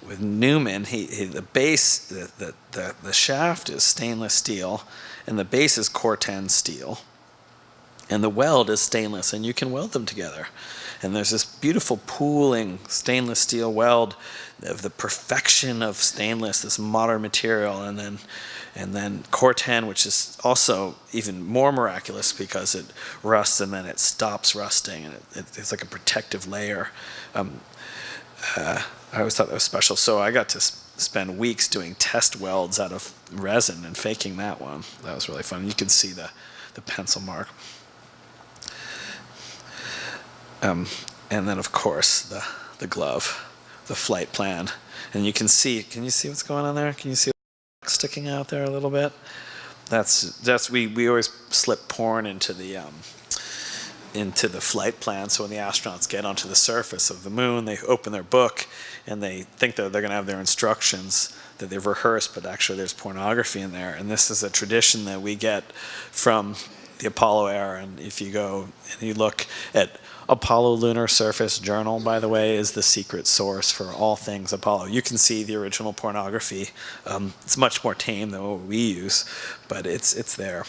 With Newman, the base, the shaft is stainless steel, and the base is Corten steel, and the weld is stainless, and you can weld them together. And there's this beautiful pooling stainless steel weld of the perfection of stainless, this modern material, and then Corten, which is also even more miraculous because it rusts and then it stops rusting, and it's like a protective layer. I always thought that was special. So I got to spend weeks doing test welds out of resin and faking that one. That was really fun. You can see the pencil mark. And then, of course, the glove, the flight plan. And you can you see what's going on there? Can you see what's sticking out there a little bit? We always slip porn into the flight plan. So when the astronauts get onto the surface of the moon, they open their book and they think that they're going to have their instructions that they've rehearsed, but actually there's pornography in there. And this is a tradition that we get from the Apollo era. And if you go and you look at Apollo Lunar Surface Journal, by the way, is the secret source for all things Apollo. You can see the original pornography. It's much more tame than what we use, but it's there.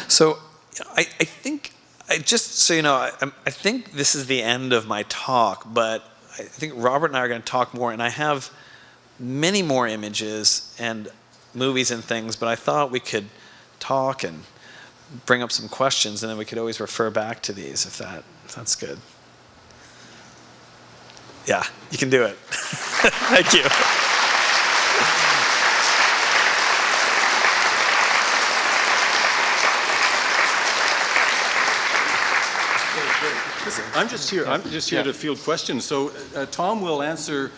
So I think, just so you know, I think this is the end of my talk, but I think Robert and I are going to talk more, and I have many more images and movies and things, but I thought we could talk and bring up some questions, and then we could always refer back to these if that's good. Yeah, you can do it. Thank you. I'm just here to field questions. So Tom will answer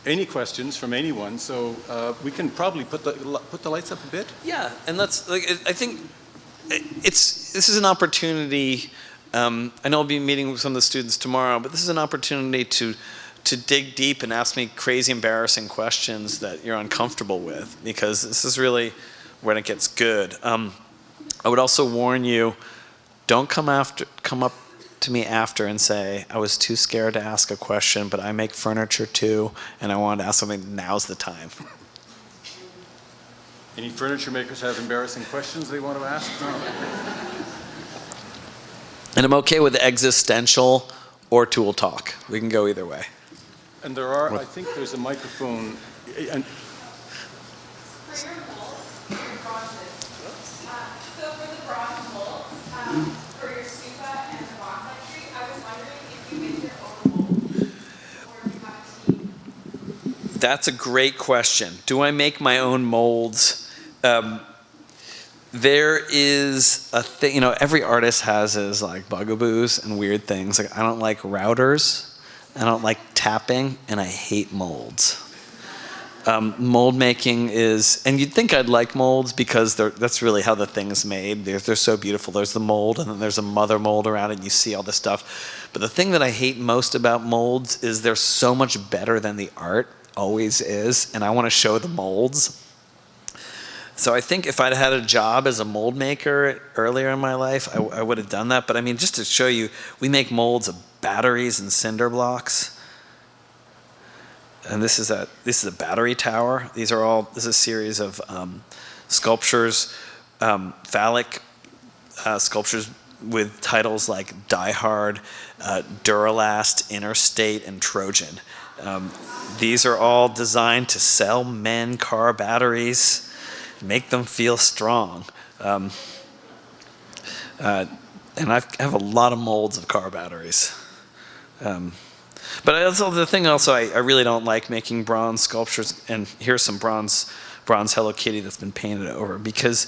any questions from anyone. So we can probably put the lights up a bit. Yeah, and I think this is an opportunity. I know I'll be meeting with some of the students tomorrow, but this is an opportunity to dig deep and ask me crazy, embarrassing questions that you're uncomfortable with, because this is really when it gets good. I would also warn you, don't come up to me after and say, I was too scared to ask a question, but I make furniture too, and I wanted to ask something. Now's the time. Any furniture makers have embarrassing questions they want to ask? No. And I'm okay with existential or tool talk. We can go either way. And I think there's a microphone. And for your molds, so for the bronze molds, for your stupa and the bonsai tree, I was wondering if you make your own molds or if you have a team. That's a great question. Do I make my own molds? There is a thing, every artist has his like bugaboos and weird things. Like I don't like routers, I don't like tapping, and I hate molds. Mold making is, and you'd think I'd like molds because that's really how the thing's made. They're so beautiful. There's the mold, and then there's a mother mold around it, and you see all this stuff. But the thing that I hate most about molds is they're so much better than the art always is, and I want to show the molds. So I think if I'd had a job as a mold maker earlier in my life, I would have done that. But I mean, just to show you, we make molds of batteries and cinder blocks. And this is a battery tower. This is a series of sculptures, phallic sculptures with titles like Die Hard, Duralast, Interstate, and Trojan. These are all designed to sell men car batteries, make them feel strong. And I have a lot of molds of car batteries. But also the thing I really don't like making bronze sculptures, and here's some bronze Hello Kitty that's been painted over, because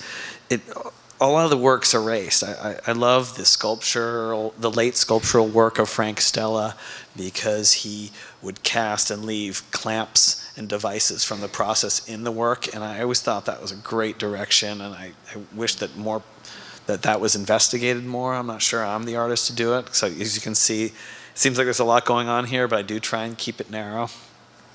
a lot of the work's erased. I love the late sculptural work of Frank Stella, because he would cast and leave clamps and devices from the process in the work, and I always thought that was a great direction, and I wish that that was investigated more. I'm not sure I'm the artist to do it. So as you can see, it seems like there's a lot going on here, but I do try and keep it narrow.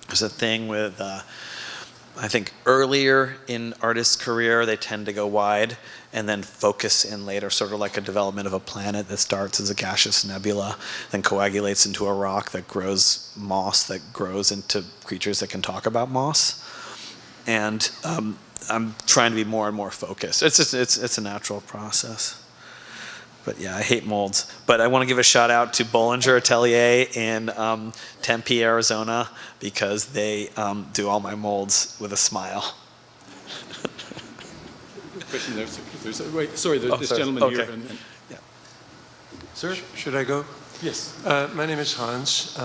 There's a thing with, I think earlier in artists' career, they tend to go wide and then focus in later, sort of like a development of a planet that starts as a gaseous nebula, then coagulates into a rock that grows moss, that grows into creatures that can talk about moss. And I'm trying to be more and more focused. It's a natural process. But yeah, I hate molds. But I want to give a shout out to Bollinger Atelier in Tempe, Arizona, because they do all my molds with a smile. Question there. This gentleman okay. here. Yeah. Sir? Should I go? Yes. My name is Hans.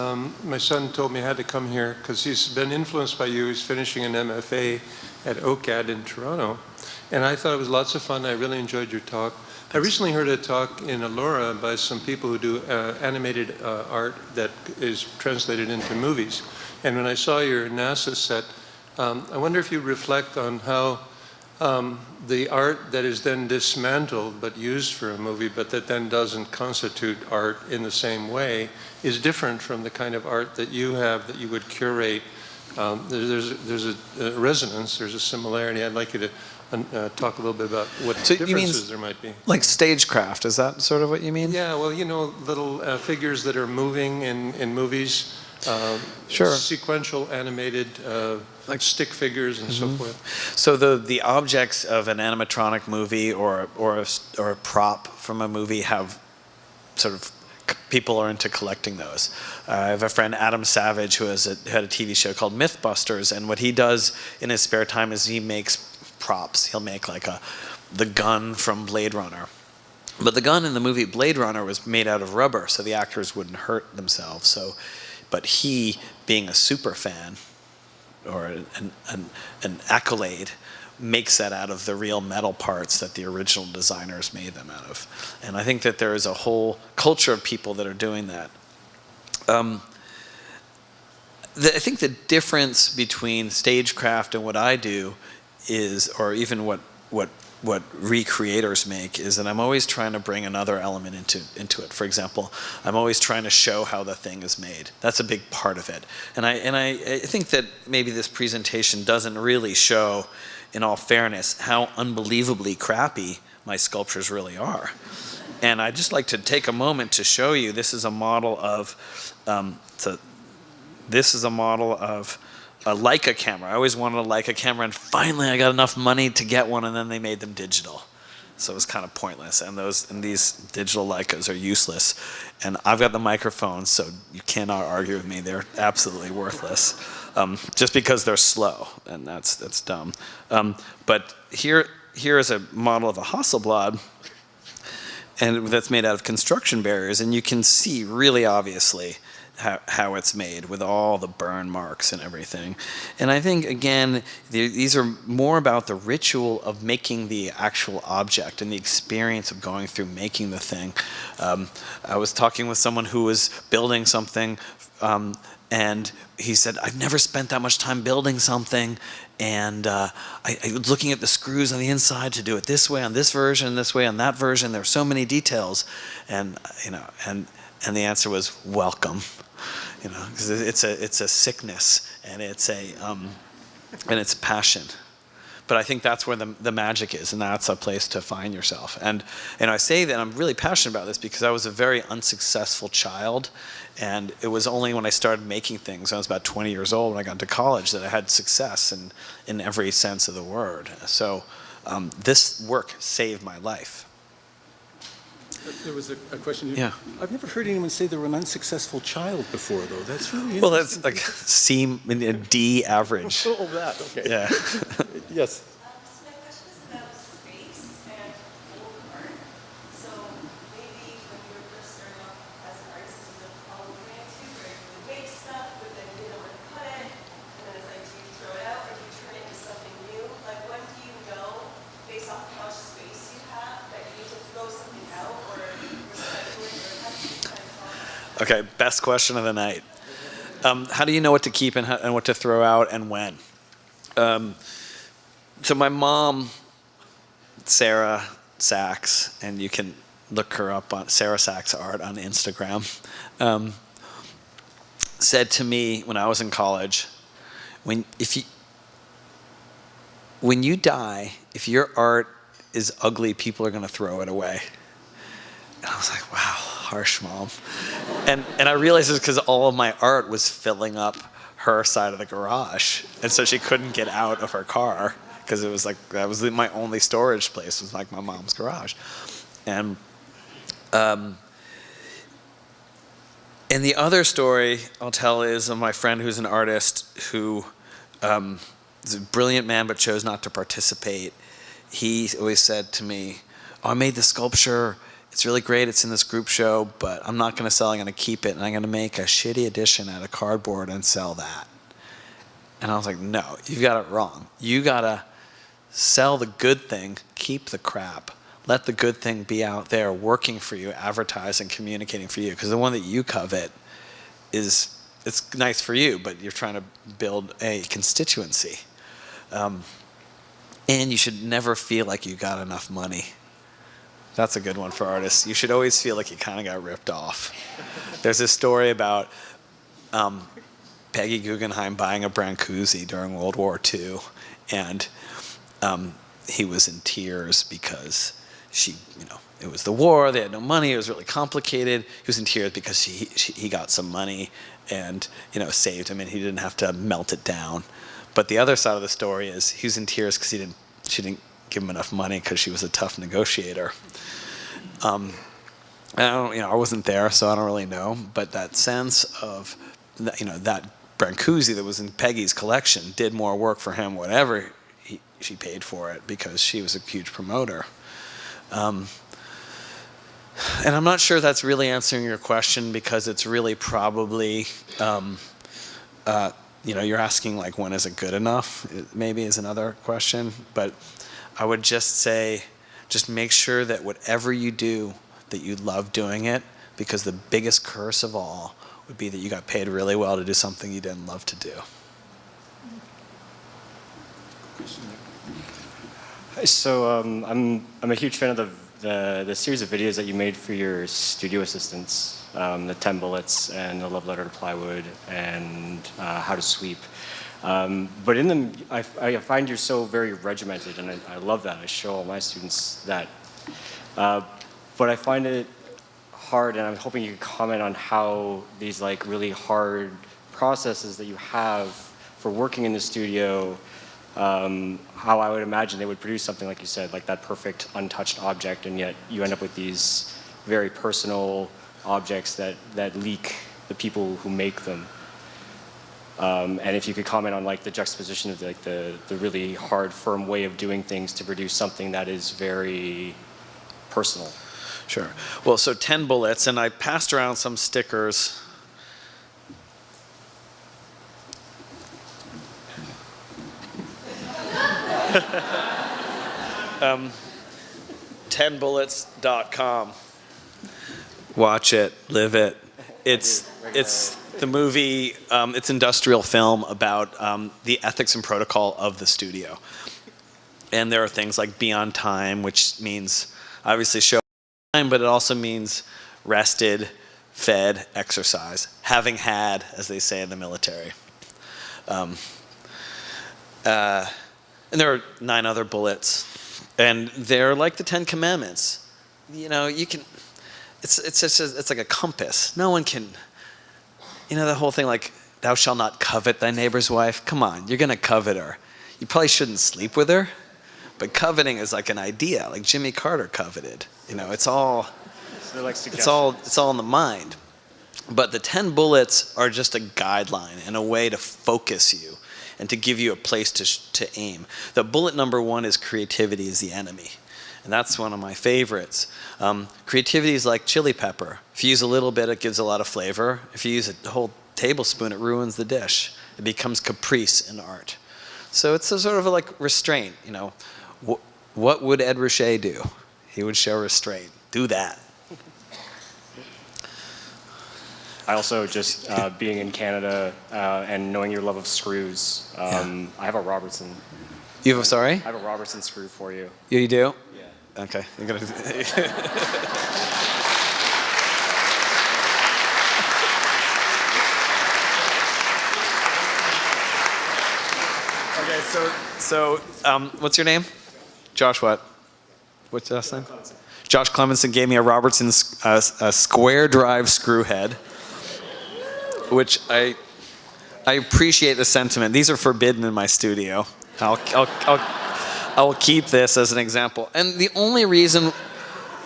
My son told me I had to come here because he's been influenced by you. He's finishing an MFA at OCAD in Toronto. And I thought it was lots of fun. I really enjoyed your talk. I recently heard a talk in Allura by some people who do animated art that is translated into movies. And when I saw your NASA set, I wonder if you reflect on how the art that is then dismantled but used for a movie, but that then doesn't constitute art in the same way, is different from the kind of art that you have that you would curate. There's a resonance, there's a similarity. I'd like you to talk a little bit about what differences there might be. Like stagecraft, is that sort of what you mean? Yeah, well, you know, little figures that are moving in movies. Sure. Sequential animated like stick figures and so forth. So the objects of an animatronic movie or a prop from a movie have sort of, people are into collecting those. I have a friend, Adam Savage, who had a TV show called Mythbusters, and what he does in his spare time is he makes props. He'll make like the gun from Blade Runner. But the gun in the movie Blade Runner was made out of rubber, so the actors wouldn't hurt themselves. But he, being a super fan, or an accolade, makes that out of the real metal parts that the original designers made them out of. And I think that there is a whole culture of people that are doing that. I think the difference between stagecraft and what I do is, or even what recreators make, is that I'm always trying to bring another element into it. For example, I'm always trying to show how the thing is made. That's a big part of it. And I think that maybe this presentation doesn't really show, in all fairness, how unbelievably crappy my sculptures really are. And I'd just like to take a moment to show you, this is a model of a Leica camera. I always wanted a Leica camera, and finally I got enough money to get one, and then they made them digital. So it was kind of pointless, and these digital Leicas are useless. And I've got the microphone, so you cannot argue with me. They're absolutely worthless, just because they're slow, and that's dumb. But here is a model of a Hasselblad, and that's made out of construction barriers, and you can see really obviously how it's made with all the burn marks and everything. And I think, again, these are more about the ritual of making the actual object and the experience of going through making the thing. I was talking with someone who was building something And he said, I've never spent that much time building something, and I was looking at the screws on the inside to do it this way on this version, this way on that version. There were so many details, and the answer was welcome, because it's a sickness, and it's a passion. But I think that's where the magic is, and that's a place to find yourself. And I say that I'm really passionate about this because I was a very unsuccessful child, and it was only when I started making things, when I was about 20 years old, when I got into college, that I had success in every sense of the word. So this work saved my life. There was a question here. Yeah. I've never heard anyone say they were an unsuccessful child before, though. That's really interesting. Well, that's like D average. Oh, that, okay. Yeah. Yes. So my question is about space and old art. So maybe when you were first starting off as an artist, it was a problem you ran into where you would make stuff, but then you didn't know where to cut it, and then it's like, do you throw it out or do you turn it into something new? Like, when do you know, based off how much space you have, that you need to throw something out or recycle it, or how do you kind of tell? Okay, best question of the night. How do you know what to keep and what to throw out and when? So my mom, Sarah Sachs, and you can look her up on Sarah Sachs Art on Instagram, said to me when I was in college, when you die, if your art is ugly, people are going to throw it away. And I was like, wow, harsh, Mom. And I realized it's because all of my art was filling up her side of the garage, and so she couldn't get out of her car because it was like that was my only storage place, was like my mom's garage. And the other story I'll tell is of my friend who's an artist who is a brilliant man but chose not to participate. He always said to me, oh, I made this sculpture, it's really great, it's in this group show, but I'm not going to sell it, I'm going to keep it, and I'm going to make a shitty edition out of cardboard and sell that. And I was like, no, you've got it wrong. You got to sell the good thing, keep the crap. Let the good thing be out there working for you, advertising, communicating for you, because the one that you covet it's nice for you, but you're trying to build a constituency. And you should never feel like you got enough money. That's a good one for artists. You should always feel like you kind of got ripped off. There's this story about Peggy Guggenheim buying a Brancusi during World War II, and he was in tears because it was the war, they had no money, it was really complicated. He was in tears because he got some money and saved him, and he didn't have to melt it down. But the other side of the story is he was in tears because she didn't give him enough money because she was a tough negotiator. And I wasn't there, so I don't really know. But that sense of that Brancusi that was in Peggy's collection did more work for him, whatever she paid for it, because she was a huge promoter. And I'm not sure that's really answering your question, because it's really probably you're asking like, when is it good enough? Maybe is another question, but I would just say, just make sure that whatever you do, that you love doing it, because the biggest curse of all would be that you got paid really well to do something you didn't love to do. So I'm a huge fan of the series of videos that you made for your studio assistants, the 10 Bullets and the Love Letter to Plywood and How to Sweep. But in them, I find you're so very regimented, and I love that. I show all my students that. But I find it hard, and I'm hoping you could comment on how these like really hard processes that you have for working in the studio, how I would imagine they would produce something like you said, like that perfect untouched object, and yet you end up with these very personal objects that leak the people who make them. And if you could comment on like the juxtaposition of like the really hard, firm way of doing things to produce something that is very personal. Sure. Well, so 10 Bullets, and I passed around some stickers. $10bullets.com. Watch it, live it. It's the movie, it's industrial film about the ethics and protocol of the studio. And there are things like be on time, which means obviously show time, but it also means rested, fed, exercise, having had, as they say in the military. And there are 9 other bullets, and they're like the 10 Commandments. You know, you can. It's like a compass. No one can. You know the whole thing like, "Thou shalt not covet thy neighbor's wife." Come on, you're gonna covet her. You probably shouldn't sleep with her, but coveting is like an idea, like Jimmy Carter coveted. You know, it's all in the mind. But the 10 bullets are just a guideline and a way to focus you and to give you a place to aim. The bullet number 1 is creativity is the enemy. And that's one of my favorites. Creativity is like chili pepper. If you use a little bit, it gives a lot of flavor. If you use a whole tablespoon, it ruins the dish. It becomes caprice in art. So it's a sort of like restraint. You know, what would Ed Ruscha do? He would show restraint. Do that. I also just being in Canada and knowing your love of screws. I have a Robertson. You have sorry? I have a Robertson screw for you. You do? Yeah. Okay. You're gonna. Okay. So, what's your name? Josh. What? What's your last name? Josh Clemenson gave me a Robertson square drive screw head, which I appreciate the sentiment. These are forbidden in my studio. I'll keep this as an example. And the only reason,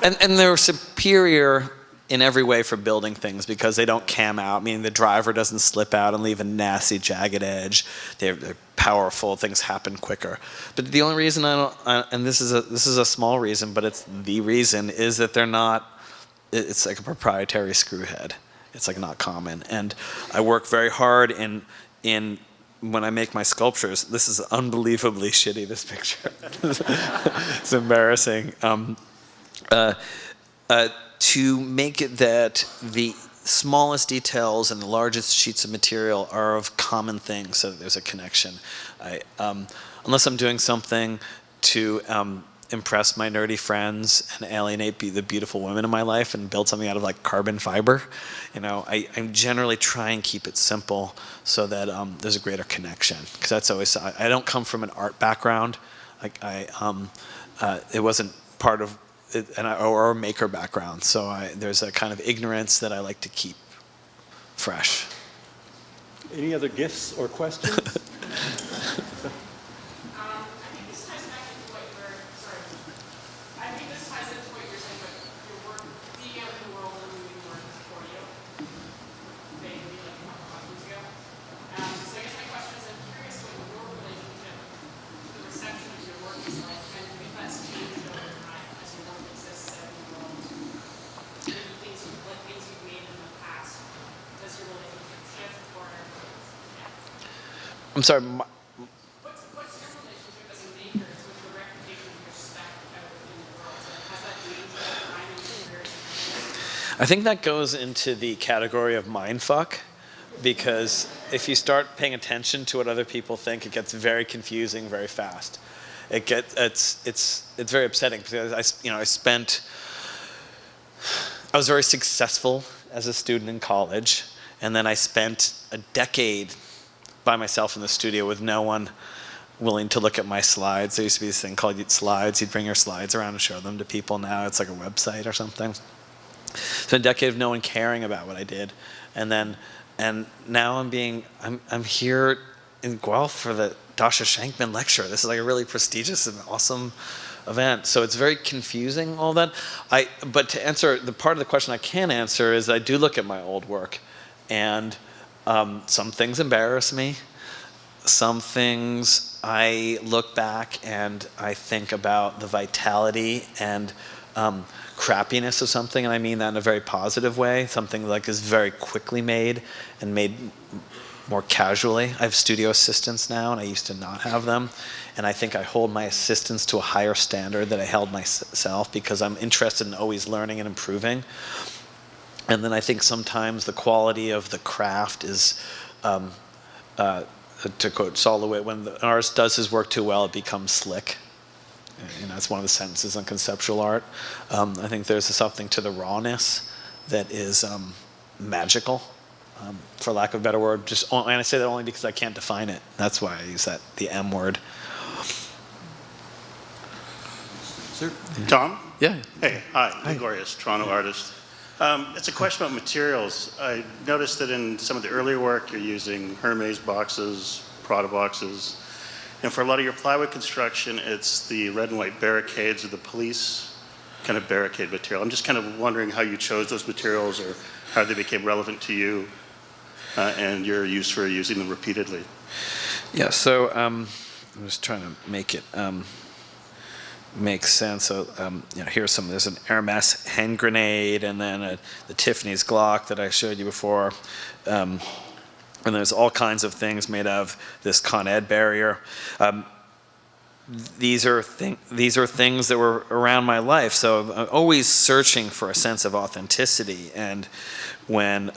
and they're superior in every way for building things because they don't cam out, meaning the driver doesn't slip out and leave a nasty jagged edge. They're powerful, things happen quicker. But the only reason I don't, and this is a small reason, but it's the reason, is that they're not, it's like a proprietary screw head. It's like not common. And I work very hard in when I make my sculptures. This is unbelievably shitty, this picture. It's embarrassing. To make it that the smallest details and the largest sheets of material are of common things, so that there's a connection. Unless I'm doing something to impress my nerdy friends and alienate the beautiful women in my life and build something out of like carbon fiber, you know, I generally try and keep it simple so that there's a greater connection. Because that's always, I don't come from an art background. Like it wasn't part of it, or a maker background. So there's a kind of ignorance that I like to keep fresh. Any other gifts or questions? I'm sorry. What's your relationship as a maker with the reputation of your stuff out in the world? Has that changed over time in your career? I think that goes into the category of mindfuck, because if you start paying attention to what other people think, it gets very confusing very fast. It's very upsetting because I was very successful as a student in college, and then I spent a decade by myself in the studio with no one willing to look at my slides. There used to be this thing called slides. You'd bring your slides around and show them to people. Now it's like a website or something. So a decade of no one caring about what I did. And now I'm here in Guelph for the Nasher Shenkman lecture. This is like a really prestigious and awesome event. So it's very confusing, all that. But to answer the part of the question I can answer is I do look at my old work, and some things embarrass me. Some things I look back and I think about the vitality and crappiness of something, and I mean that in a very positive way. Something like is very quickly made and made more casually. I have studio assistants now, and I used to not have them. And I think I hold my assistants to a higher standard that I held myself because I'm interested in always learning and improving. And then I think sometimes the quality of the craft is, to quote Soloway, when an artist does his work too well, it becomes slick. You know, it's one of the sentences on conceptual art. I think there's something to the rawness that is magical, for lack of a better word. And I say that only because I can't define it. That's why I use the M word. Sir? Tom? Yeah. Hey, hi, Glorious, Toronto artist. It's a question about materials. I noticed that in some of the earlier work you're using Hermes boxes, Prada boxes, and for a lot of your plywood construction it's the red and white barricades of the police kind of barricade material. I'm just kind of wondering how you chose those materials or how they became relevant to you and your use for using them repeatedly. Yeah, so I'm just trying to make it make sense. So you know, there's an Hermes hand grenade, and then the Tiffany's Glock that I showed you before, and there's all kinds of things made of this Con Ed barrier. These are things that were around my life, so I'm always searching for a sense of authenticity. And when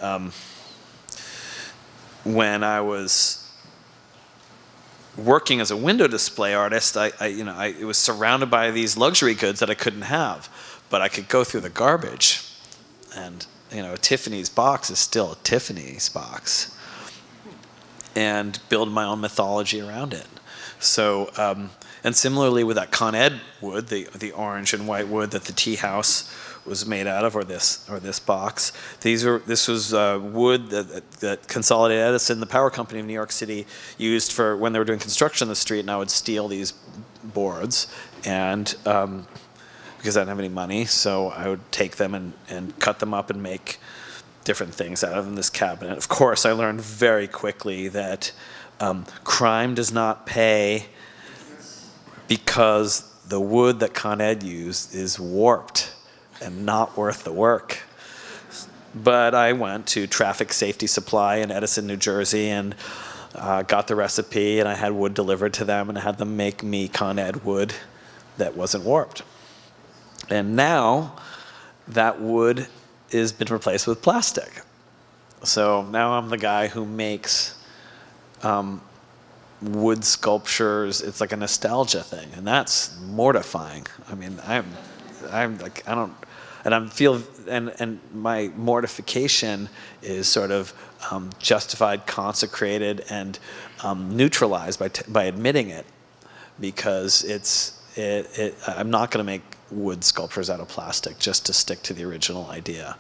I was working as a window display artist, it was surrounded by these luxury goods that I couldn't have, but I could go through the garbage, and a Tiffany's box is still a Tiffany's box, and build my own mythology around it. So, and similarly with that Con Ed wood, the orange and white wood that the tea house was made out of, or this box. This was wood that Consolidated Edison, the power company of New York City, used for when they were doing construction on the street, and I would steal these boards, and because I didn't have any money, so I would take them and cut them up and make different things out of them, this cabinet. Of course, I learned very quickly that crime does not pay because the wood that Con Ed used is warped and not worth the work. But I went to Traffic Safety Supply in Edison, New Jersey, and got the recipe, and I had wood delivered to them, and I had them make me Con Ed wood that wasn't warped. And now that wood has been replaced with plastic. So now I'm the guy who makes wood sculptures. It's like a nostalgia thing, and that's mortifying. I mean, I'm like, I don't, and I feel, and my mortification is sort of justified, consecrated, and neutralized by admitting it, because I'm not going to make wood sculptures out of plastic just to stick to the original idea.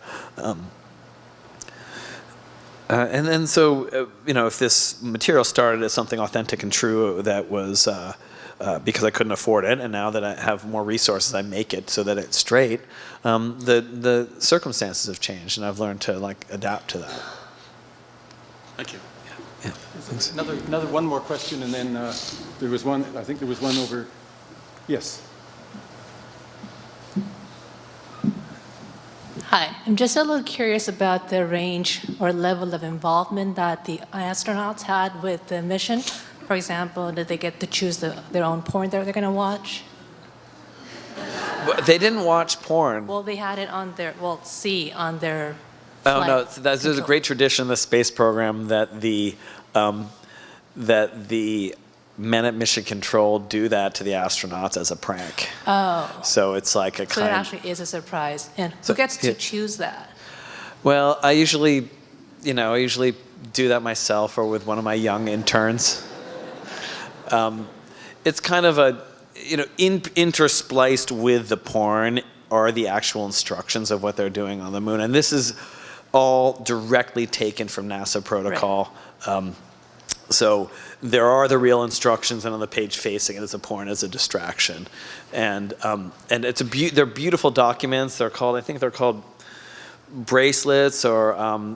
And then so, if this material started as something authentic and true that was because I couldn't afford it, and now that I have more resources, I make it so that it's straight, the circumstances have changed, and I've learned to adapt to that. Thank you. Yeah. Thanks. Another one more question, and then there was one, I think there was one over, yes. Hi, I'm just a little curious about the range or level of involvement that the astronauts had with the mission. For example, did they get to choose their own porn that they're going to watch? They didn't watch porn. Well, they had it on their, on their Oh flight no, there's a great tradition in the space program that the men at Mission Control do that to the astronauts as a prank. Oh. So it's like a So it actually is a surprise. And who gets to choose that? Well, I usually do that myself or with one of my young interns. It's kind of interspliced with the porn are the actual instructions of what they're doing on the moon. And this is all directly taken from NASA protocol. Right. So there are the real instructions, and on the page facing it is a porn as a distraction. And it's they're beautiful documents. I think they're called bracelets or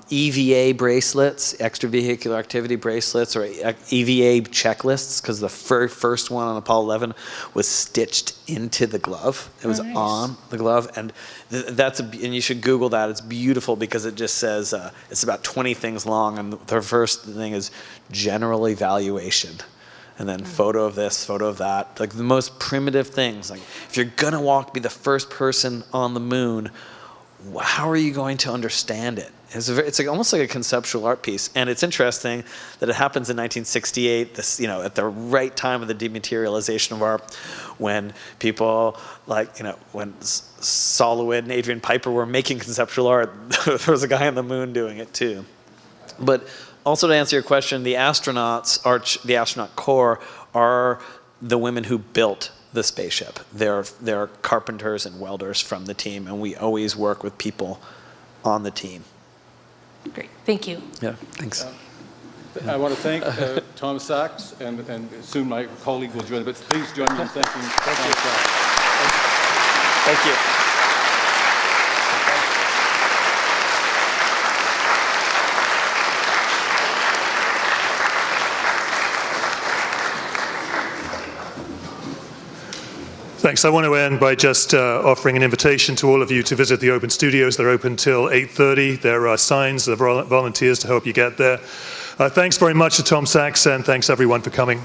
EVA bracelets, extravehicular activity bracelets, or EVA checklists, because the first one on Apollo 11 was stitched into the glove. It was on the glove, and and you should Google that. It's beautiful because it just says it's about 20 things long, and the first thing is general evaluation. And then photo of this, photo of that, like the most primitive things. Like if you're gonna be the first person on the moon, how are you going to understand it? It's like, almost like a conceptual art piece, and it's interesting that it happens in 1968. This, at the right time of the dematerialization of art, when people like, when Sol LeWitt and Adrian Piper were making conceptual art, there was a guy on the moon doing it too. But also to answer your question, the astronauts, the astronaut corps, are the women who built the spaceship. They're carpenters and welders from the team, and we always work with people on the team. Great, thank you. Yeah, thanks. I want to thank Tom Sachs, and soon my colleague will join, but please join me in thanking Tom Sachs. Thank you. Thanks. I want to end by just offering an invitation to all of you to visit the open studios. They're open till 8:30. There are signs of volunteers to help you get there. Thanks very much to Tom Sachs, and thanks everyone for coming.